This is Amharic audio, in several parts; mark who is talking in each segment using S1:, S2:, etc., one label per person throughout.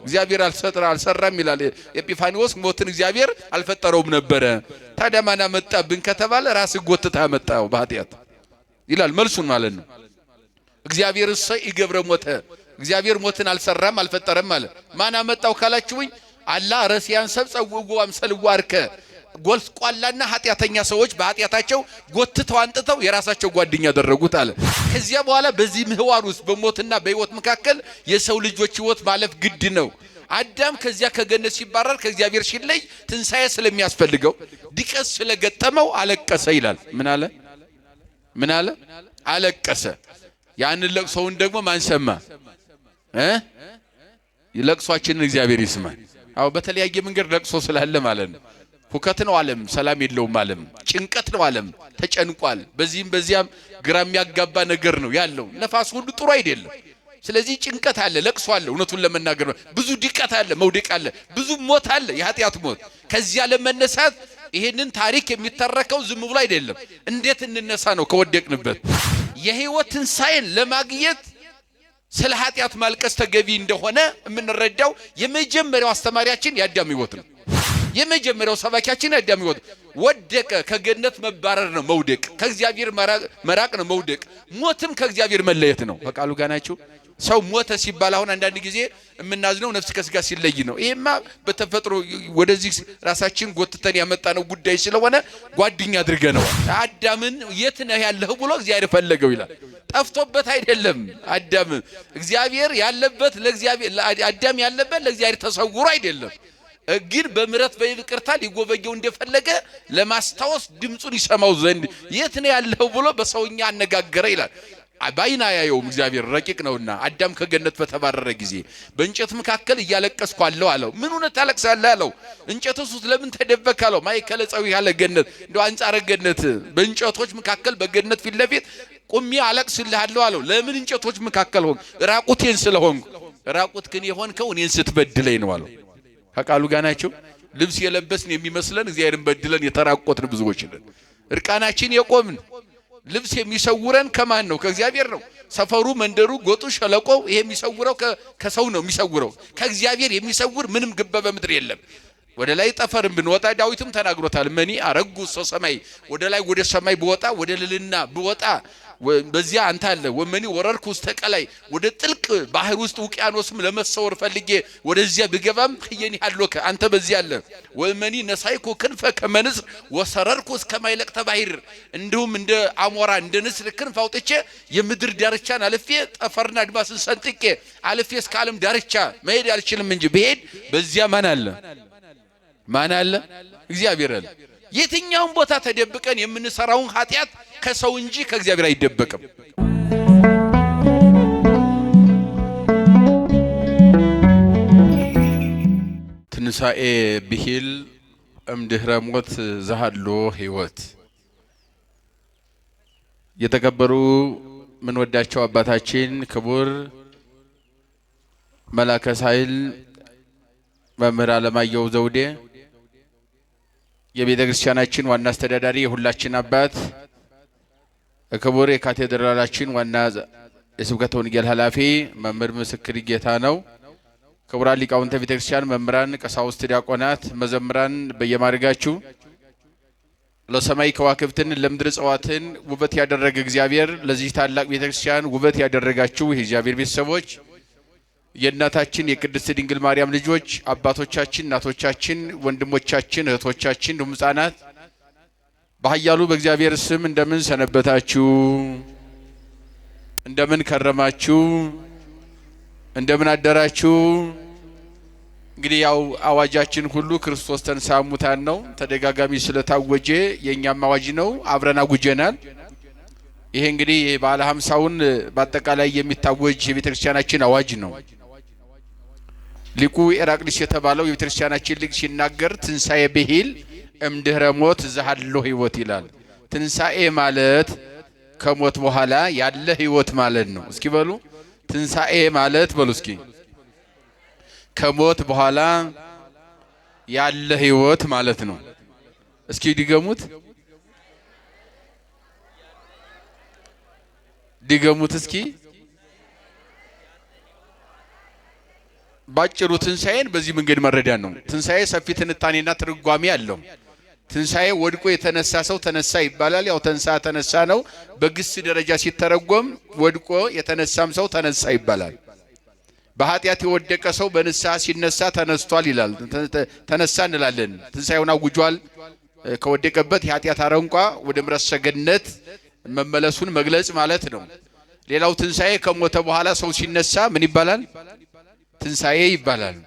S1: እግዚአብሔር አልሰራም ይላል ኤጲፋኒዎስ። ሞትን እግዚአብሔር አልፈጠረውም ነበረ። ታዲያ ማን አመጣብን ከተባለ ራስህ ጎትተህ አመጣው በኃጢአት ይላል መልሱን ማለት ነው። እግዚአብሔር ይገብረ ሞተ፣ እግዚአብሔር ሞትን አልሰራም አልፈጠረም ማለት ማን አመጣው ካላችሁኝ አላ ረሲያን ሰብ ጸውጎ አምሰልዋ አርከ ጎልቋላና ኃጢአተኛ ሰዎች በኃጢአታቸው ጎትተው አንጥተው የራሳቸው ጓደኛ ያደረጉት አለ። ከዚያ በኋላ በዚህ ምህዋር ውስጥ በሞትና በህይወት መካከል የሰው ልጆች ህይወት ማለፍ ግድ ነው። አዳም ከዚያ ከገነት ሲባረር ከእግዚአብሔር ሲለይ ትንሳኤ ስለሚያስፈልገው ዲቀስ ስለገጠመው አለቀሰ ይላል። ምን አለ? አለቀሰ። ያን ለቅሶውን ደግሞ ማን ሰማ? ለቅሷችንን እግዚአብሔር ይስማ። አው በተለያየ መንገድ ለቅሶ ስላለ ማለት ነው። ሁከት ነው ዓለም፣ ሰላም የለውም ዓለም፣ ጭንቀት ነው ዓለም፣ ተጨንቋል። በዚህም በዚያም ግራ የሚያጋባ ነገር ነው ያለው። ነፋስ ሁሉ ጥሩ አይደለም። ስለዚህ ጭንቀት አለ፣ ለቅሶ አለ። እውነቱን ለመናገር ብዙ ድቀት አለ፣ መውደቅ አለ፣ ብዙ ሞት አለ፣ የኃጢአት ሞት። ከዚያ ለመነሳት ይሄንን ታሪክ የሚተረከው ዝም ብሎ አይደለም። እንዴት እንነሳ ነው ከወደቅንበት። የህይወት ትንሣኤን ለማግኘት ስለ ኃጢአት ማልቀስ ተገቢ እንደሆነ የምንረዳው የመጀመሪያው አስተማሪያችን የአዳም ህይወት ነው። የመጀመሪያው ሰባኪያችን የአዳም ህይወት ወደቀ። ከገነት መባረር ነው መውደቅ፣ ከእግዚአብሔር መራቅ ነው መውደቅ። ሞትም ከእግዚአብሔር መለየት ነው። በቃሉ ጋር ናችሁ። ሰው ሞተ ሲባል አሁን አንዳንድ ጊዜ የምናዝነው ነፍስ ከስጋ ሲለይ ነው። ይሄማ በተፈጥሮ ወደዚህ ራሳችን ጎትተን ያመጣነው ጉዳይ ስለሆነ ጓደኛ አድርገነው። አዳምን የት ነህ ያለህ ብሎ እግዚአብሔር ፈለገው ይላል። ጠፍቶበት አይደለም። አዳም እግዚአብሔር ያለበት ለእግዚአብሔር አዳም ያለበት ለእግዚአብሔር ተሰውሮ አይደለም። ግን በምሕረት በይቅርታ ሊጎበኘው እንደፈለገ ለማስታወስ ድምጹን ይሰማው ዘንድ የት ነው ያለው ብሎ በሰውኛ አነጋገረ ይላል። ባይና ያየውም እግዚአብሔር ረቂቅ ነውና አዳም ከገነት በተባረረ ጊዜ በእንጨት መካከል እያለቀስኩ አለው። ምን ሆነ ታለቅሳለህ አለው። እንጨቱስ ለምን ተደበክ አለው። ማይከለ ጸዊ ያለ ገነት እንደው አንጻረ ገነት በእንጨቶች መካከል በገነት ፊት ለፊት ቁሚ አለቅስልሃለሁ አለው። ለምን እንጨቶች መካከል ሆንክ? ራቁቴን ስለሆንኩ። ራቁት ግን የሆንከው እኔን ስትበድለኝ ነው አለው። ከቃሉ ጋር ናቸው። ልብስ የለበስን የሚመስለን እግዚአብሔርን በድለን የተራቆትን ብዙዎች ነን። እርቃናችን የቆምን ልብስ የሚሰውረን ከማን ነው? ከእግዚአብሔር ነው። ሰፈሩ፣ መንደሩ፣ ጎጡ፣ ሸለቆው ይሄ የሚሰውረው ከሰው ነው የሚሰውረው። ከእግዚአብሔር የሚሰውር ምንም ግበ በምድር የለም። ወደ ላይ ጠፈርን ብንወጣ ዳዊትም ተናግሮታል። መኒ አረጉ ሰማይ ወደ ላይ ወደ ሰማይ ብወጣ ወደ ልልና ብወጣ በዚያ አንተ አለ። ወመኒ ወረርኩ ውስጥ ተቀላይ ወደ ጥልቅ ባህር ውስጥ ውቅያኖስም ለመሰወር ፈልጌ ወደዚያ ብገባም ከየኒ ያለከ አንተ በዚያ አለ። ወመኒ ነሳይኩ ክንፈ ከመንስር ወሰረርኩ እስከማይለቅ ተባሂር እንዲሁም እንደ አሞራ እንደ ንስር ክንፍ አውጥቼ የምድር ዳርቻን አልፌ ጠፈርና አድማስን ሰንጥቄ አልፌ እስከ ዓለም ዳርቻ መሄድ አልችልም እንጂ ብሄድ በዚያ ማን አለ? እግዚአብሔር አለ። የትኛውም ቦታ ተደብቀን የምንሰራውን ኃጢአት ከሰው እንጂ ከእግዚአብሔር አይደበቅም። ትንሣኤ ብሂል እምድህረ ሞት ዘሃሎ ህይወት። የተከበሩ ምን ወዳቸው አባታችን ክቡር መላከ ሳይል መምህር አለማየሁ ዘውዴ የቤተ ክርስቲያናችን ዋና አስተዳዳሪ የሁላችን አባት ክቡር የካቴድራላችን ዋና የስብከተ ወንጌል ኃላፊ መምህር ምስክር ጌታ ነው። ክቡራን ሊቃውንተ ቤተ ክርስቲያን መምህራን፣ ቀሳውስት፣ ዲያቆናት፣ መዘምራን በየማርጋችሁ ለሰማይ ከዋክብትን ለምድር እጽዋትን ውበት ያደረገ እግዚአብሔር ለዚህ ታላቅ ቤተ ክርስቲያን ውበት ያደረጋችሁ የእግዚአብሔር ቤተሰቦች የእናታችን የቅድስት ድንግል ማርያም ልጆች አባቶቻችን፣ እናቶቻችን፣ ወንድሞቻችን፣ እህቶቻችን እንዲሁም ሕፃናት በኃያሉ በእግዚአብሔር ስም እንደምን ሰነበታችሁ? እንደምን ከረማችሁ? እንደምን አደራችሁ? እንግዲህ ያው አዋጃችን ሁሉ ክርስቶስ ተንሥአ እሙታን ነው። ተደጋጋሚ ስለታወጀ የኛም አዋጅ ነው። አብረን አጉጀናል። ይሄ እንግዲህ ባለ 50ውን በአጠቃላይ የሚታወጅ የቤተክርስቲያናችን አዋጅ ነው። ሊቁ ኤራቅሊስ የተባለው የቤተክርስቲያናችን ሊቅ ሲናገር ትንሣኤ ብሂል እምድህረ ሞት ዘሃሎ ህይወት ይላል። ትንሣኤ ማለት ከሞት በኋላ ያለ ህይወት ማለት ነው። እስኪ በሉ ትንሣኤ ማለት በሉ እስኪ ከሞት በኋላ ያለ ህይወት ማለት ነው። እስኪ ድገሙት እስኪ ባጭሩ ትንሳኤን በዚህ መንገድ መረዳት ነው። ትንሳኤ ሰፊ ትንታኔና ትርጓሜ አለው። ትንሳኤ ወድቆ የተነሳ ሰው ተነሳ ይባላል። ያው ተነሳ ነው። በግስ ደረጃ ሲተረጎም ወድቆ የተነሳም ሰው ተነሳ ይባላል። በኃጢአት የወደቀ ሰው በንስሐ ሲነሳ ተነስቷል ይላል። ተነሳ እንላለን። ትንሳኤውን አውጇል። ከወደቀበት የኃጢአት አረንቋ ወደ ምሕረት ሰገነት መመለሱን መግለጽ ማለት ነው። ሌላው ትንሳኤ ከሞተ በኋላ ሰው ሲነሳ ምን ይባላል? ትንሳኤ ይባላል።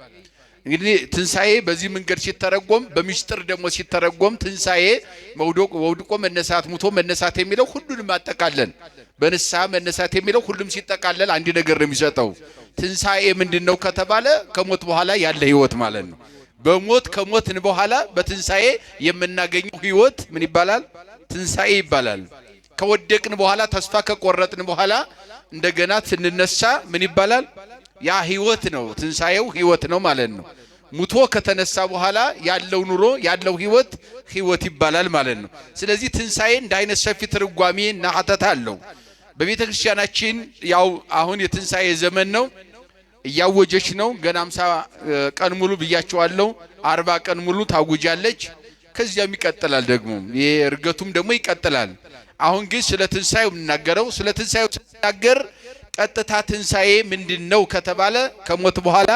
S1: እንግዲህ ትንሳኤ በዚህ መንገድ ሲተረጎም፣ በሚስጥር ደግሞ ሲተረጎም ትንሳኤ ወድቆ መነሳት፣ ሙቶ መነሳት የሚለው ሁሉንም አጠቃለን። በንስሐ መነሳት የሚለው ሁሉም ሲጠቃለል አንድ ነገር ነው የሚሰጠው። ትንሳኤ ምንድነው ከተባለ ከሞት በኋላ ያለ ህይወት ማለት ነው። በሞት ከሞትን በኋላ በትንሳኤ የምናገኘው ህይወት ምን ይባላል? ትንሳኤ ይባላል። ከወደቅን በኋላ ተስፋ ከቆረጥን በኋላ እንደገና ስንነሳ ምን ይባላል? ያ ህይወት ነው። ትንሳኤው ህይወት ነው ማለት ነው። ሙቶ ከተነሳ በኋላ ያለው ኑሮ ያለው ህይወት ይባላል ማለት ነው። ስለዚህ ትንሳኤ እንደ አይነት ሰፊ ትርጓሜ እና ሐተታ አለው። በቤተ ክርስቲያናችን ያው አሁን የትንሳኤ ዘመን ነው፣ እያወጀች ነው። ገና 50 ቀን ሙሉ ብያቸዋለሁ። 40 ቀን ሙሉ ታውጃለች። ከዚያም ይቀጥላል ደግሞ የእርገቱም ደግሞ ይቀጥላል። አሁን ግን ስለ ትንሳኤው የምናገረው ስለ ትንሳኤው ሲናገር ቀጥታ ትንሳኤ ምንድነው ከተባለ ከሞት በኋላ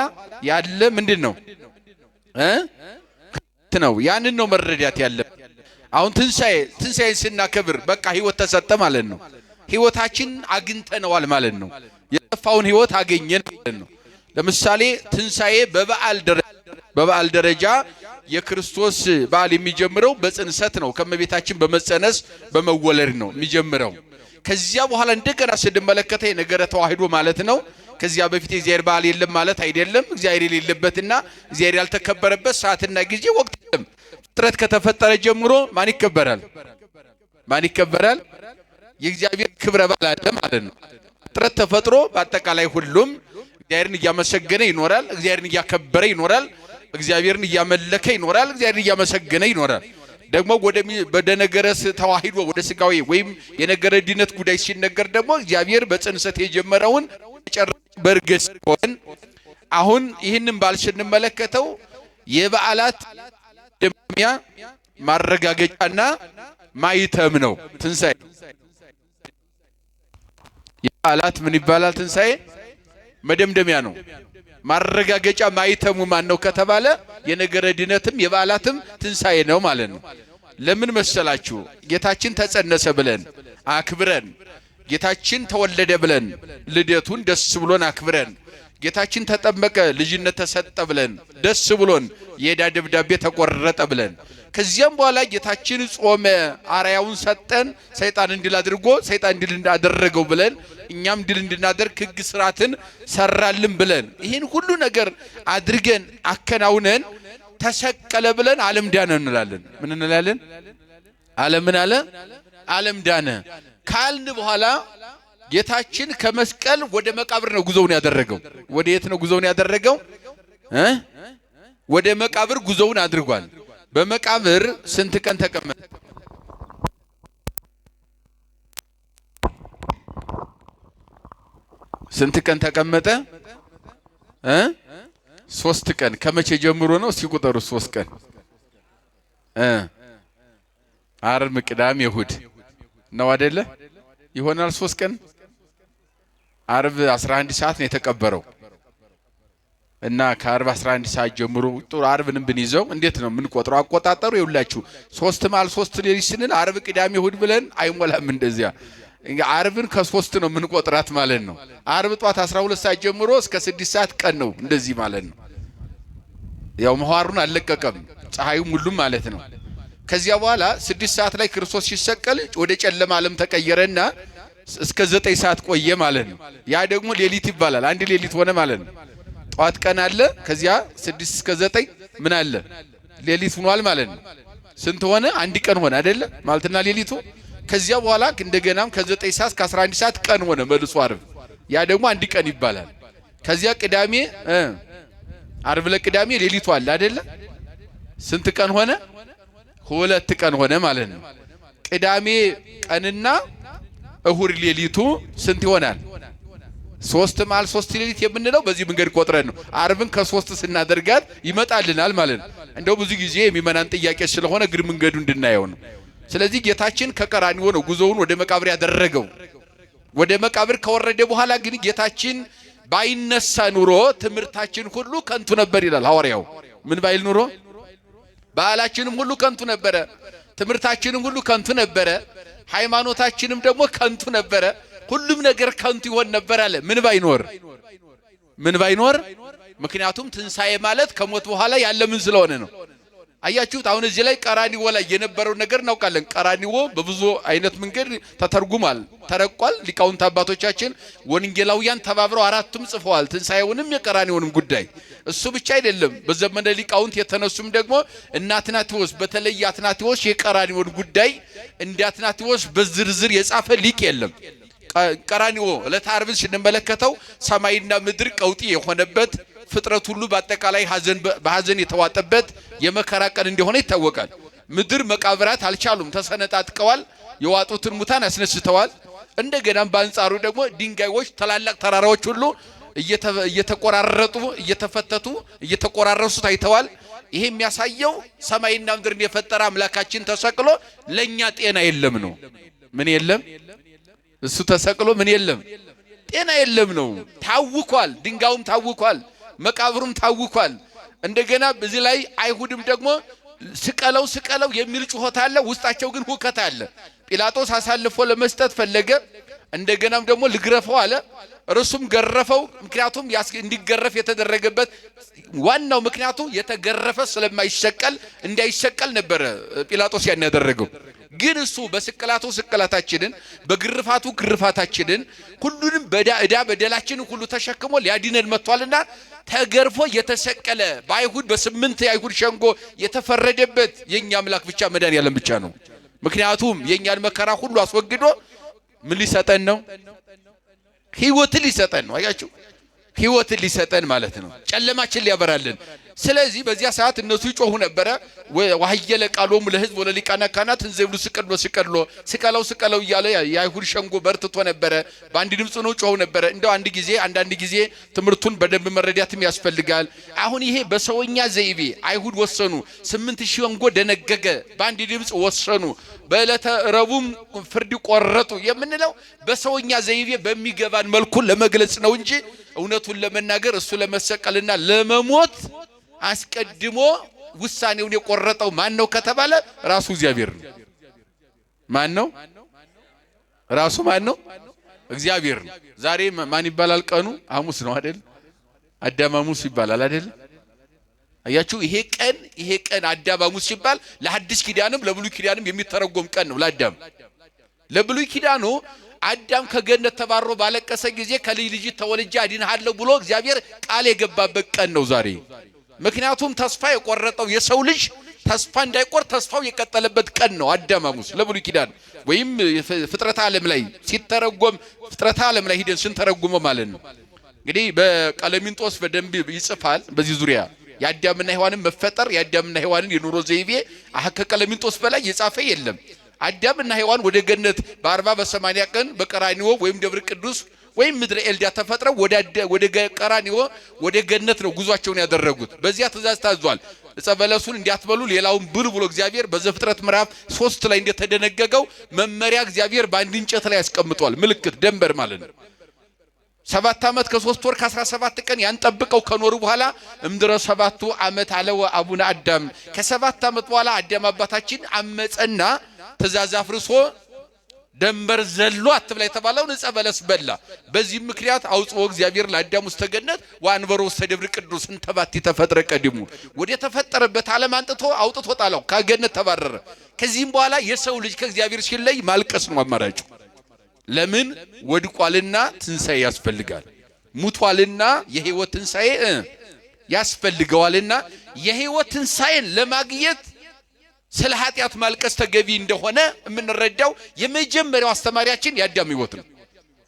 S1: ያለ ምንድነው ነው። ያንን ነው መረዳት ያለብን። አሁን ትንሳኤን ስናከብር በቃ ህይወት ተሰጠ ማለት ነው። ህይወታችን አግኝተነዋል ማለት ነው። የጠፋውን ህይወት አገኘን ማለት ነው። ለምሳሌ ትንሳኤ በበዓል ደረጃ የክርስቶስ በዓል የሚጀምረው በጽንሰት ነው። ከመቤታችን በመጸነስ በመወለድ ነው የሚጀምረው። ከዚያ በኋላ እንደገና ስንመለከተ የነገረ ተዋህዶ ማለት ነው። ከዚያ በፊት የእግዚአብሔር በዓል የለም ማለት አይደለም። እግዚአብሔር የሌለበትና እግዚአብሔር ያልተከበረበት ሰዓትና ጊዜ ወቅት የለም። ፍጥረት ከተፈጠረ ጀምሮ ማን ይከበራል? የእግዚአብሔር ክብረ በዓል አለ ማለት ነው። ፍጥረት ተፈጥሮ በአጠቃላይ ሁሉም እግዚአብሔርን እያመሰገነ ይኖራል። እግዚአብሔርን እያከበረ ይኖራል። እግዚአብሔርን እያመለከ ይኖራል። እግዚአብሔርን እያመሰገነ ይኖራል። ደግሞ ወደ ነገረ ተዋህዶ ወደ ስጋዊ ወይም የነገረ ድነት ጉዳይ ሲነገር ደግሞ እግዚአብሔር በጽንሰት የጀመረውን በእርገት ሲሆን አሁን ይህንን በዓል ስንመለከተው የበዓላት ደምያ ማረጋገጫና ማይተም ነው። ትንሳኤ የበዓላት ምን ይባላል? ትንሳኤ መደምደሚያ ነው። ማረጋገጫ ማይተሙ ማን ነው ከተባለ የነገረ ድነትም የበዓላትም ትንሳኤ ነው ማለት ነው። ለምን መሰላችሁ? ጌታችን ተጸነሰ ብለን አክብረን፣ ጌታችን ተወለደ ብለን ልደቱን ደስ ብሎን አክብረን፣ ጌታችን ተጠመቀ ልጅነት ተሰጠ ብለን ደስ ብሎን የዕዳ ደብዳቤ ተቆረጠ ብለን ከዚያም በኋላ ጌታችን ጾመ አርያውን ሰጠን ሰይጣን እንድል አድርጎ ሰይጣን እንድል እንዳደረገው ብለን እኛም ድል እንድናደርግ ሕግ ስርዓትን ሰራልን ብለን ይህን ሁሉ ነገር አድርገን አከናውነን ተሰቀለ ብለን ዓለም ዳነ እንላለን። ምን እንላለን? ዓለም ዳነ ካልን በኋላ ጌታችን ከመስቀል ወደ መቃብር ነው ጉዞውን ያደረገው። ወደ የት ነው ጉዞውን ያደረገው? ወደ መቃብር ጉዞውን አድርጓል። በመቃብር ስንት ቀን ተቀመጠ? ስንት ቀን ተቀመጠ? 3 ቀን። ከመቼ ጀምሮ ነው ሲቆጠሩ? 3 ቀን። ዓርብ፣ ቅዳሜ፣ እሁድ ነው አይደለ? ይሆናል 3 ቀን። ዓርብ 11 ሰዓት ነው የተቀበረው እና ከዓርብ 11 ሰዓት ጀምሮ ጥሩ ዓርብንም ብንይዘው እንዴት ነው ምን ቆጥረው አቆጣጠሩ? ይውላችሁ 3 ማል 3 ሌሊት ስንል ዓርብ፣ ቅዳሜ፣ እሁድ ብለን አይሞላም። እንደዚያ ዓርብን ከ3 ነው ምን ቆጥራት ማለት ነው። ዓርብ ጧት 12 ሰዓት ጀምሮ እስከ 6 ሰዓት ቀን ነው እንደዚህ ማለት ነው። ያው መዋሩን አለቀቀም ፀሐዩም ሁሉም ማለት ነው። ከዚያ በኋላ 6 ሰዓት ላይ ክርስቶስ ሲሰቀል ወደ ጨለማ ዓለም ተቀየረና እስከ 9 ሰዓት ቆየ ማለት ነው። ያ ደግሞ ሌሊት ይባላል። አንድ ሌሊት ሆነ ማለት ነው። ጧት ቀን አለ፣ ከዚያ 6 እስከ 9 ምን አለ ሌሊት ሆኗል ማለት ነው። ስንት ሆነ? አንድ ቀን ሆነ አይደለ? ማለትና ሌሊቱ። ከዚያ በኋላ እንደገናም ከ9 ሰዓት እስከ 11 ሰዓት ቀን ሆነ መልሶ ዓርብ። ያ ደግሞ አንድ ቀን ይባላል። ከዚያ ቅዳሜ ዓርብ ለቅዳሜ ሌሊቱ አለ አይደለ? ስንት ቀን ሆነ? 2 ቀን ሆነ ማለት ነው። ቅዳሜ ቀንና እሁድ ሌሊቱ ስንት ይሆናል? ሶስት መዓል ሶስት ሌሊት የምንለው በዚህ መንገድ ቆጥረን ነው። ዓርብን ከሶስት ስናደርጋት ይመጣልናል ማለት ነው። እንደው ብዙ ጊዜ የሚመናን ጥያቄ ስለሆነ እግር መንገዱ እንድናየው ነው። ስለዚህ ጌታችን ከቀራንዮ ነው ጉዞውን ወደ መቃብር ያደረገው። ወደ መቃብር ከወረደ በኋላ ግን ጌታችን ባይነሳ ኑሮ ትምህርታችን ሁሉ ከንቱ ነበር ይላል ሐዋርያው። ምን ባይል ኑሮ በዓላችንም ሁሉ ከንቱ ነበረ፣ ትምህርታችንም ሁሉ ከንቱ ነበረ፣ ሃይማኖታችንም ደግሞ ከንቱ ነበረ፣ ሁሉም ነገር ከንቱ ይሆን ነበር አለ። ምን ባይኖር ምክንያቱም ትንሣኤ ማለት ከሞት በኋላ ያለ ምን ስለሆነ ነው። አያችሁት? አሁን እዚህ ላይ ቀራንዮ ላይ የነበረው ነገር እናውቃለን። ቀራንዮ በብዙ አይነት መንገድ ተተርጉሟል፣ ተረቋል። ሊቃውንት አባቶቻችን ወንጌላውያን ተባብረው አራቱም ጽፈዋል፣ ትንሣኤውንም የቀራንዮንም ጉዳይ። እሱ ብቻ አይደለም፣ በዘመነ ሊቃውንት የተነሱም ደግሞ እነ አትናቴዎስ፣ በተለይ አትናቴዎስ የቀራንዮን ጉዳይ እንደ አትናቴዎስ በዝርዝር የጻፈ ሊቅ የለም። ቀራንዮ ዕለተ ዓርብን ስንመለከተው ሰማይና ምድር ቀውጢ የሆነበት ፍጥረት ሁሉ በአጠቃላይ በሐዘን የተዋጠበት የመከራ ቀን እንደሆነ ይታወቃል። ምድር መቃብራት አልቻሉም፣ ተሰነጣጥቀዋል። የዋጡትን ሙታን አስነስተዋል። እንደገናም በአንጻሩ ደግሞ ድንጋዮች፣ ታላላቅ ተራራዎች ሁሉ እየተቆራረጡ እየተፈተቱ እየተቆራረሱ ታይተዋል። ይሄ የሚያሳየው ሰማይና ምድርን የፈጠረ አምላካችን ተሰቅሎ ለኛ ጤና የለም ነው። ምን የለም? እሱ ተሰቅሎ ምን የለም? ጤና የለም ነው። ታውኳል። ድንጋዩም ታውኳል፣ መቃብሩም ታውኳል። እንደገና በዚህ ላይ አይሁድም ደግሞ ስቀለው የሚል ጩኸት አለ፣ ውስጣቸው ግን ሁከት አለ። ጲላጦስ አሳልፎ ለመስጠት ፈለገ። እንደገናም ደግሞ ልግረፈው አለ፣ እርሱም ገረፈው። ምክንያቱም እንዲገረፍ የተደረገበት ዋናው ምክንያቱ የተገረፈ ስለማይሰቀል እንዳይሰቀል ነበረ ጲላጦስ ያን ያደረገው። ግን እሱ በስቅላቱ ስቅላታችንን በግርፋቱ ግርፋታችንን ሁሉንም ዕዳ በደላችንን ሁሉ ተሸክሞ ሊያድነን መጥቷልና ተገርፎ የተሰቀለ በአይሁድ በ8 የአይሁድ ሸንጎ የተፈረደበት የኛ አምላክ ብቻ መድኃኔዓለም ብቻ ነው። ምክንያቱም የኛን መከራ ሁሉ አስወግዶ ምን ሊሰጠን ነው? ሕይወትን ሊሰጠን ነው። አያችሁ፣ ሕይወትን ሊሰጠን ማለት ነው። ጨለማችን ሊያበራልን። ስለዚህ በዚያ ሰዓት እነሱ ይጮሁ ነበረ። ወሐየለ ቃሎሙ ለሕዝብ ወለሊቃነ ካህናት እንዘ ይብሉ ስቀለው ስቀለው እያለ የአይሁድ ሸንጎ በርትቶ ነበረ። በአንድ ድምፅ ነው ጮሁ ነበረ። እንደው አንዳንድ ጊዜ ትምህርቱን በደንብ መረዳትም ያስፈልጋል። አሁን ይሄ በሰውኛ ዘይቤ አይሁድ ወሰኑ፣ 8000 ሸንጎ ደነገገ፣ በአንድ ድምፅ ወሰኑ፣ በዕለተ ረቡዕም ፍርድ ቆረጡ የምንለው በሰውኛ ዘይቤ በሚገባን መልኩ ለመግለጽ ነው እንጂ እውነቱን ለመናገር እሱ ለመሰቀልና ለመሞት አስቀድሞ ውሳኔውን የቆረጠው ማን ነው ከተባለ ራሱ እግዚአብሔር ነው። ማን ነው? ራሱ ማን ነው? እግዚአብሔር ነው። ዛሬ ማን ይባላል? ቀኑ ሐሙስ ነው አይደል? አዳም ሐሙስ ይባላል አይደል? አያችሁ፣ ይሄ ቀን አዳም ሐሙስ ሲባል ለሐዲስ ኪዳንም ለብሉይ ኪዳንም የሚተረጎም ቀን ነው። ለብሉይ ኪዳኑ አዳም ከገነት ተባሮ ባለቀሰ ጊዜ ከልጅ ልጅ ተወልጄ አድንሃለሁ ብሎ እግዚአብሔር ቃል የገባበት ቀን ነው ዛሬ። ምክንያቱም ተስፋ የቆረጠው የሰው ልጅ ተስፋ እንዳይቆርጥ ተስፋው የቀጠለበት ቀን ነው አዳም ሐሙስ ለብሉይ ኪዳን ወይም ፍጥረተ ዓለም ላይ ሲተረጎም ፍጥረተ ዓለም ላይ ሄደን ስንተረጉመው ማለት ነው። እንግዲህ በቀለሚንጦስ በደንብ ይጽፋል በዚህ ዙሪያ የአዳምና ሔዋንን መፈጠር የአዳምና ሔዋንን የኑሮ ዘይቤ ከቀለሚንጦስ በላይ የጻፈ የለም። አዳምና ሔዋን ወደ ገነት በ40 በ80 ቀን በቀራንዮ ወይም ደብረ ቅዱስ ወይም ምድረ ኤልዳ ተፈጥረው ወደ ቀራንዮ ወደ ገነት ነው ጉዟቸውን ያደረጉት። በዚያ ትእዛዝ ታዟል። ዕፀ በለሱን እንዲያትበሉ ሌላውን ብሉ ብሎ እግዚአብሔር በዘፍጥረት ምዕራፍ 3 ላይ እንደተደነገገው መመሪያ እግዚአብሔር በአንድ እንጨት ላይ ያስቀምጧል። ምልክት ደንበር ማለት ነው። 7 ዓመት ከ3 ወር ከ17 ቀን ያንጠብቀው ከኖሩ በኋላ እምድረ 7 ዓመት አለው አቡነ አዳም። ከ7 ዓመት በኋላ አዳም አባታችን አመፀና ትእዛዝ አፍርሶ ደንበር ዘሎ አትብላ የተባለውን ዕፀ በለስ በላ። በዚህ ምክንያት አውጽኦ እግዚአብሔር ለአዳም ውስተ ገነት ወአንበሮ ውስተ ደብረ ቅዱስ እንተባቲ ተፈጥረ ቀድሙ ወደ ተፈጠረበት ዓለም አውጥቶ ጣለው። ከገነት ተባረረ። ከዚህም በኋላ የሰው ልጅ ከእግዚአብሔር ሲለይ ማልቀስ ነው አማራጩ። ለምን? ወድቋልና ትንሣኤ ያስፈልጋል። ሙቷልና የሕይወት ትንሣኤ ያስፈልገዋልና የሕይወት ትንሣኤን ለማግኘት ስለ ኃጢአት ማልቀስ ተገቢ እንደሆነ የምንረዳው የመጀመሪያው አስተማሪያችን የአዳም ሕይወት ነው።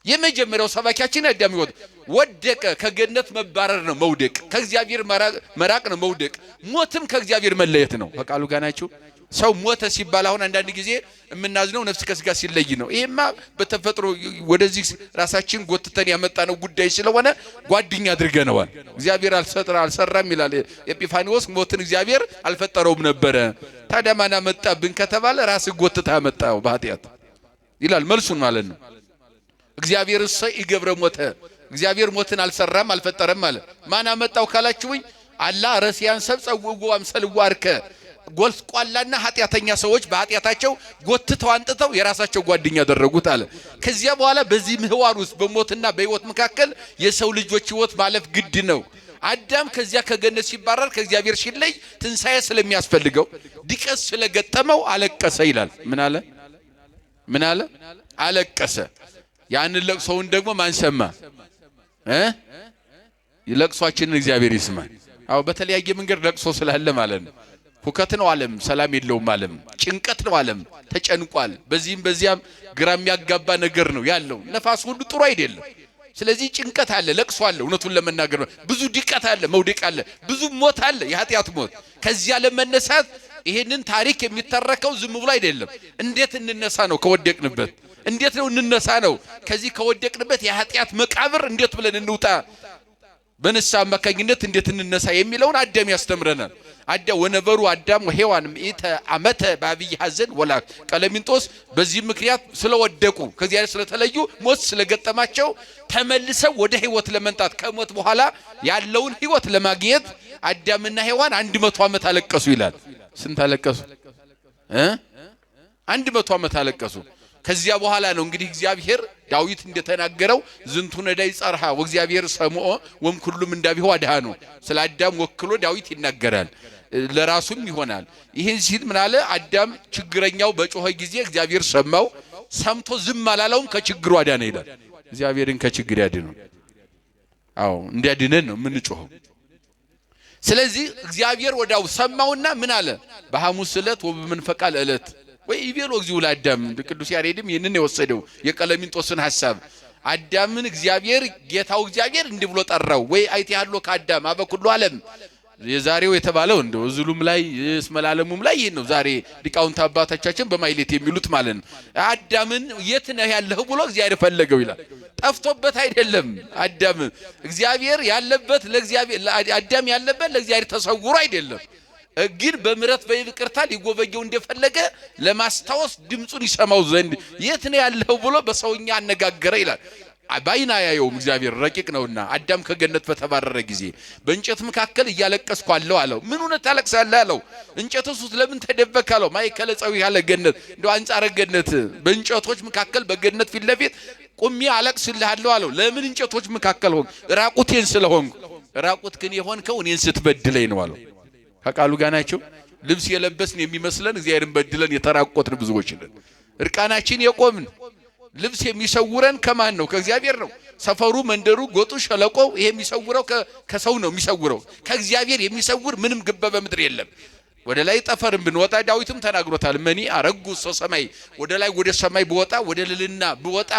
S1: የመጀመሪያው ሰባኪያችን የአዳም ሕይወት ወደቀ። ከገነት መባረር ነው መውደቅ፣ ከእግዚአብሔር መራቅ ነው መውደቅ፣ ሞትም ከእግዚአብሔር መለየት ነው። በቃሉ ጋር ናችሁ። ሰው ሞተ ሲባል አሁን አንዳንድ ጊዜ የምናዝነው ነፍስ ከስጋ ሲለይ ነው። ይሄማ በተፈጥሮ ወደዚህ ራሳችን ጎትተን ያመጣነው ጉዳይ ስለሆነ ጓደኛ አድርገነዋል። እግዚአብሔር አልሰራም ይላል ኤጲፋኒዎስ። ሞትን እግዚአብሔር አልፈጠረውም ነበረ። ታዲያ ማን አመጣብን ከተባለ ራስ ጎትተህ አመጣው በኃጢአት ይላል መልሱን ማለት ነው። እግዚአብሔር ይገብረ ሞተ፣ እግዚአብሔር ሞትን አልሰራም አልፈጠረም ማለት ማን አመጣው ካላችሁኝ አላ ረሲያን ሰብ ጸውው አምሰልው አርከ ጎልቋላና ኃጢአተኛ ሰዎች በኃጢአታቸው ጎትተው አንጥተው የራሳቸው ጓደኛ ያደረጉት አለ። ከዚያ በኋላ በዚህ ምህዋር ውስጥ በሞትና በህይወት መካከል የሰው ልጆች ህይወት ማለፍ ግድ ነው። አዳም ከዚያ ከገነት ሲባረር ከእግዚአብሔር ሲለይ ትንሳኤ ስለሚያስፈልገው ዲቀስ ስለገጠመው አለቀሰ ይላል። ምን አለ? አለቀሰ። ያንን ለቅሶውን ደግሞ ማን ሰማ? ለቅሷችንን እግዚአብሔር ይስማል። አዎ በተለያየ መንገድ ለቅሶ ስላለ ማለት ነው። ሁከት ነው ዓለም፣ ሰላም የለውም ዓለም፣ ጭንቀት ነው ዓለም፣ ተጨንቋል። በዚህም በዚያም ግራ የሚያጋባ ነገር ነው ያለው። ነፋስ ሁሉ ጥሩ አይደለም። ስለዚህ ጭንቀት አለ፣ ለቅሶ አለ። እውነቱን ለመናገር ብዙ ድቀት አለ፣ መውደቅ አለ፣ ብዙ ሞት አለ፣ የኃጢአት ሞት። ከዚያ ለመነሳት ይሄንን ታሪክ የሚተረከው ዝም ብሎ አይደለም። እንዴት እንነሳ ነው ከወደቅንበት? እንዴት ነው እንነሳ ነው ከዚህ ከወደቅንበት የኃጢአት መቃብር እንዴት ብለን እንውጣ? በንስሐ አማካኝነት እንዴት እንነሳ የሚለውን አዳም ያስተምረናል። ወነበሩ አዳም ወሔዋን ምኢተ ዓመተ በአብይ ሐዘን ወላክ ቀለሚንጦስ በዚህ ምክንያት ስለወደቁ ከዚያ ስለተለዩ ሞት ስለገጠማቸው ተመልሰው ወደ ህይወት ለመንጣት ከሞት በኋላ ያለውን ህይወት ለማግኘት አዳምና ሔዋን 100 ዓመት አለቀሱ ይላል። ስንት አለቀሱ? 100 ዓመት አለቀሱ። ከዚያ በኋላ ነው እንግዲህ እግዚአብሔር ዳዊት እንደተናገረው ዝንቱ ነዳይ ጸርሃ ወእግዚአብሔር ሰምዖ ወምኩሉም እንዳቢሁ አድሃኑ። ስለ አዳም ወክሎ ዳዊት ይናገራል፣ ለራሱም ይሆናል። ይህን ሲል ምን አለ? አዳም ችግረኛው በጮኸ ጊዜ እግዚአብሔር ሰማው፣ ሰምቶ ዝም አላለውም፣ ከችግሩ አዳነ ይላል። እግዚአብሔርን ከችግር ያድነው። አዎ እንዲያድነን ነው የምንጮኸው። ስለዚህ እግዚአብሔር ወዳው ሰማውና ምን አለ? በሐሙስ ዕለት ወበመንፈቃ ዕለት ወይ ይቤሎ እግዚኡ ለአዳም። ቅዱስ ያሬድም ይህንን የወሰደው የቀለሚንጦስን ሐሳብ አዳምን እግዚአብሔር ጌታው እግዚአብሔር እንዲህ ብሎ ጠራው። ወይ አይቴ ያሎ ከአዳም አበኩሉ ዓለም የዛሬው የተባለው እንደው ዝሉም ላይ እስመላለሙም ላይ ይሄን ነው ዛሬ ሊቃውንት አባቶቻችን በማይሌት የሚሉት ማለት ነው። አዳምን የት ነህ ያለህ ብሎ እግዚአብሔር ፈለገው ይላል። ጠፍቶበት አይደለም። አዳም እግዚአብሔር ያለበት ለእግዚአብሔር አዳም ያለበት ለእግዚአብሔር ተሰውሮ አይደለም። ግን በምሕረት በይቅርታ ሊጎበኘው እንደፈለገ ለማስታወስ ድምጹን ይሰማው ዘንድ የት ነው ያለው ብሎ በሰውኛ አነጋገረ ይላል። ባይና ያየውም እግዚአብሔር ረቂቅ ነውና አዳም ከገነት በተባረረ ጊዜ በእንጨት መካከል እያለቀስኩ አለው አለው። ምን ሆነ ታለቅሳለህ አለው። እንጨቱስ ለምን ተደበክ አለው። ማይከለ ጸው ያለ ገነት እንደው አንጻረ ገነት በእንጨቶች መካከል በገነት ፊት ለፊት ቁሚ አለቅስልሃለሁ አለው። ለምን እንጨቶች መካከል ሆንክ? ራቁቴን ስለሆንኩ። ራቁት ግን የሆንከው እኔን ስትበድለኝ ነው አለው። ከቃሉ ጋር ናቸው። ልብስ የለበስን የሚመስለን እግዚአብሔርን በድለን የተራቆትን ብዙዎች ነን። እርቃናችን የቆምን ልብስ የሚሰውረን ከማን ነው? ከእግዚአብሔር ነው። ሰፈሩ፣ መንደሩ፣ ጎጡ፣ ሸለቆው ይሄ የሚሰውረው ከሰው ነው የሚሰውረው። ከእግዚአብሔር የሚሰውር ምንም ግበ በምድር የለም። ወደ ላይ ጠፈርን ብንወጣ ዳዊትም ተናግሮታል። መኒ አረጉ ሰማይ ወደ ላይ ወደ ሰማይ ብወጣ ወደ ልልና ብወጣ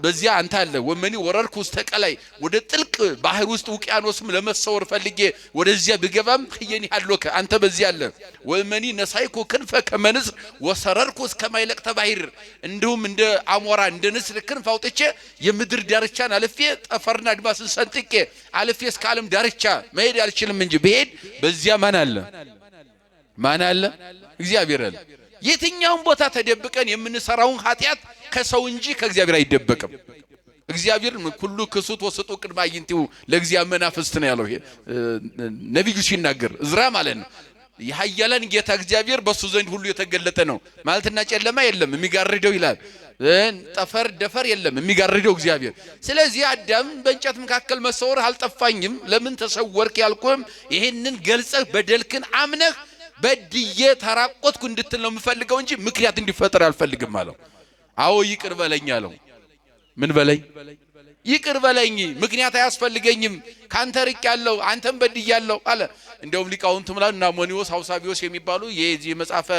S1: በዚያ አንተ አለ። ወመኒ ወረርኩ ውስጥ ተቀላይ ወደ ጥልቅ ባህር ውስጥ ውቅያኖስም ለመሰወር ፈልጌ ወደዚያ ብገባም ህየኒ አሎከ አንተ በዚያ አለ። ወመኒ ነሳይኩ ክንፈ ከመንስር ወሰረርኩ እስከማይለቅ ተባሂር እንዲሁም እንደ አሞራ እንደ ንስር ክንፍ አውጥቼ የምድር ዳርቻን አልፌ ጠፈርና አድማስን ሰንጥቄ አልፌ እስከ ዓለም ዳርቻ መሄድ አልችልም እንጂ ብሄድ በዚያ ማን አለ? ማን አለ? እግዚአብሔር አለ። የትኛውም ቦታ ተደብቀን የምንሰራውን ኃጢአት ከሰው እንጂ ከእግዚአብሔር አይደበቅም። እግዚአብሔር ሁሉ ክሱት ወስጡ ቅድማ ይንቲው ለእግዚአብሔር መናፍስት ነው ያለው ነብዩ ሲናገር እዝራ ማለት ነው። የኃያላን ጌታ እግዚአብሔር በሱ ዘንድ ሁሉ የተገለጠ ነው። ማለትና ጨለማ የለም የሚጋርደው ይላል። ጠፈር ደፈር የለም የሚጋርደው እግዚአብሔር። ስለዚህ አዳም በእንጨት መካከል መሰወር አልጠፋኝም ለምን ተሰወርክ ያልኩም ይሄንን ገልጸህ በደልክን አምነህ በድዬ ተራቆትኩ እንድትል ነው የምፈልገው እንጂ ምክንያት እንዲፈጠር አልፈልግም አለው። አዎ ይቅር በለኝ አለው። ምን በለኝ? ይቅር በለኝ፣ ምክንያት አያስፈልገኝም፣ ካንተ ርቅ ያለው አንተም በድያለሁ አለ። እንደውም ሊቃውንቱም እና ሞኒዮስ ሐውሳቢዮስ የሚባሉ የዚህ መጽሐፈ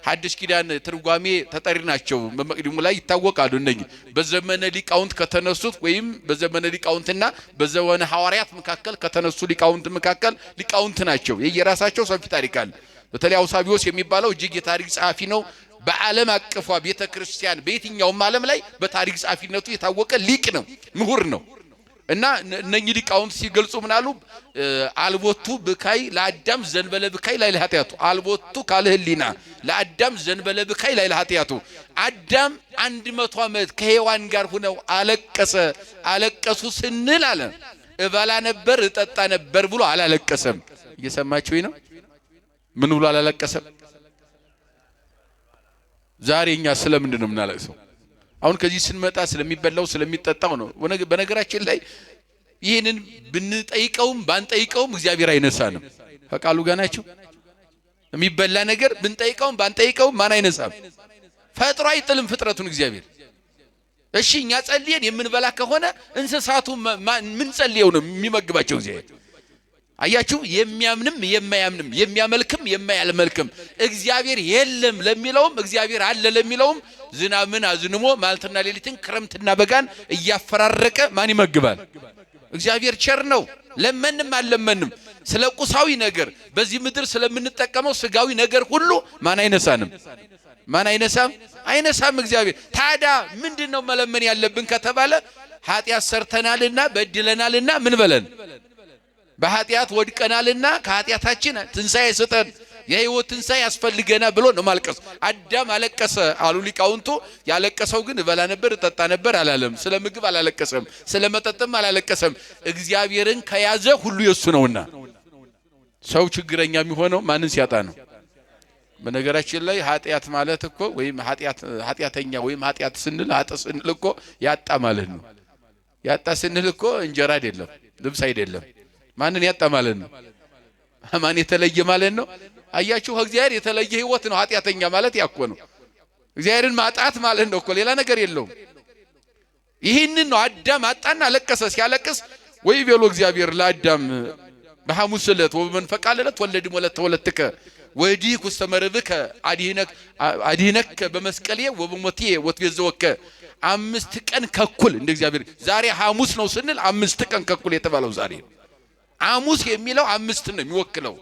S1: ሐዲስ ኪዳን ትርጓሜ ተጠሪ ናቸው። በመቅድሙ ላይ ይታወቃሉ። እነዚህ በዘመነ ሊቃውንት ከተነሱት ወይም በዘመነ ሊቃውንትና በዘመነ ሐዋርያት መካከል ከተነሱ ሊቃውንት መካከል ሊቃውንት ናቸው። የየራሳቸው ሰፊ ታሪክ አለ። በተለይ አውሳቢዮስ የሚባለው እጅግ የታሪክ ጸሐፊ ነው። በዓለም አቀፏ ቤተክርስቲያን በየትኛውም ዓለም ላይ በታሪክ ጸሐፊነቱ የታወቀ ሊቅ ነው፣ ምሁር ነው። እና እነኚህ ሊቃውንት ሲገልጹ ምን አሉ? አልቦቱ ብካይ ለአዳም ዘንበለ ብካይ ላይ ለኃጢአቱ አልቦቱ ካለ ህሊና ለአዳም ዘንበለ ብካይ ላይ ለኃጢአቱ አዳም 100 ዓመት ከሔዋን ጋር ሆነው አለቀሱ ስንል አለ እበላ ነበር እጠጣ ነበር ብሎ አላለቀሰም። እየሰማችሁኝ ነው? ምን ብሎ አላለቀሰም? ዛሬ እኛ ስለምንድን ነው የምናለቅሰው? አሁን ከዚህ ስንመጣ ስለሚበላው ስለሚጠጣው ነው። በነገራችን ላይ ይሄንን ብንጠይቀውም ባንጠይቀውም እግዚአብሔር አይነሳንም። ፈቃሉ ጋር ናቸው። የሚበላ ነገር ብንጠይቀውም ባንጠይቀውም ማን አይነሳም? ፈጥሮ አይጥልም ፍጥረቱን እግዚአብሔር። እሺ እኛ ጸልየን የምንበላ ከሆነ እንስሳቱ ምን ጸልየው ነው የሚመግባቸው እግዚአብሔር? አያችሁ፣ የሚያምንም የማያምንም የሚያመልክም የማያመልክም እግዚአብሔር የለም ለሚለውም እግዚአብሔር አለ ለሚለውም ዝናብን አዝንሞ ማልትና ሌሊትን ክረምትና በጋን እያፈራረቀ ማን ይመግባል? እግዚአብሔር ቸር ነው። ለመንም አለመንም ስለ ቁሳዊ ነገር በዚህ ምድር ስለምንጠቀመው ስጋዊ ነገር ሁሉ ማን አይነሳንም? ማን አይነሳም? አይነሳም እግዚአብሔር። ታዲያ ምንድነው መለመን ያለብን ከተባለ ኃጢአት ሰርተናልና በድለናልና ምን በለን በኃጢአት ወድቀናልና ከኃጢአታችን ትንሣኤ ስጠን የሕይወት ትንሣኤ ያስፈልገና ብሎ ነው ማልቀስ። አዳም አለቀሰ አሉ ሊቃውንቱ። ያለቀሰው ግን እበላ ነበር እጠጣ ነበር አላለም። ስለ ምግብ አላለቀሰም፣ ስለ መጠጥም አላለቀሰም። እግዚአብሔርን ከያዘ ሁሉ የሱ ነውና። ሰው ችግረኛ የሚሆነው ማንን ሲያጣ ነው? በነገራችን ላይ ኃጢአት ማለት እኮ ወይም ኃጢአተኛ ወይም ኃጢአት ስንል ስንል እኮ ያጣ ማለት ነው። ያጣ ስንል እኮ እንጀራ አይደለም፣ ልብስ አይደለም። ማንን ያጣ ማለት ነው? ማን የተለየ ማለት ነው? አያችሁ፣ እግዚአብሔር የተለየ ህይወት ነው። ኃጢአተኛ ማለት ያኮ ነው። እግዚአብሔርን ማጣት ማለት ነው እኮ ሌላ ነገር የለውም። ይህንን ነው አዳም አጣና አለቀሰ። ሲያለቅስ ወይ ቤሎ እግዚአብሔር ለአዳም በሐሙስ ዕለት ወበመንፈቀ ዕለት ወለድም ወለተከ ወዲህ ኩስተመረብከ አዲህነከ በመስቀሌ ወበሞቴ ወትቤዘወከ 5 ቀን ከኩል እንደ እግዚአብሔር። ዛሬ ሐሙስ ነው ስንል 5 ቀን ከኩል የተባለው ዛሬ ሐሙስ የሚለው 5 ነው የሚወክለው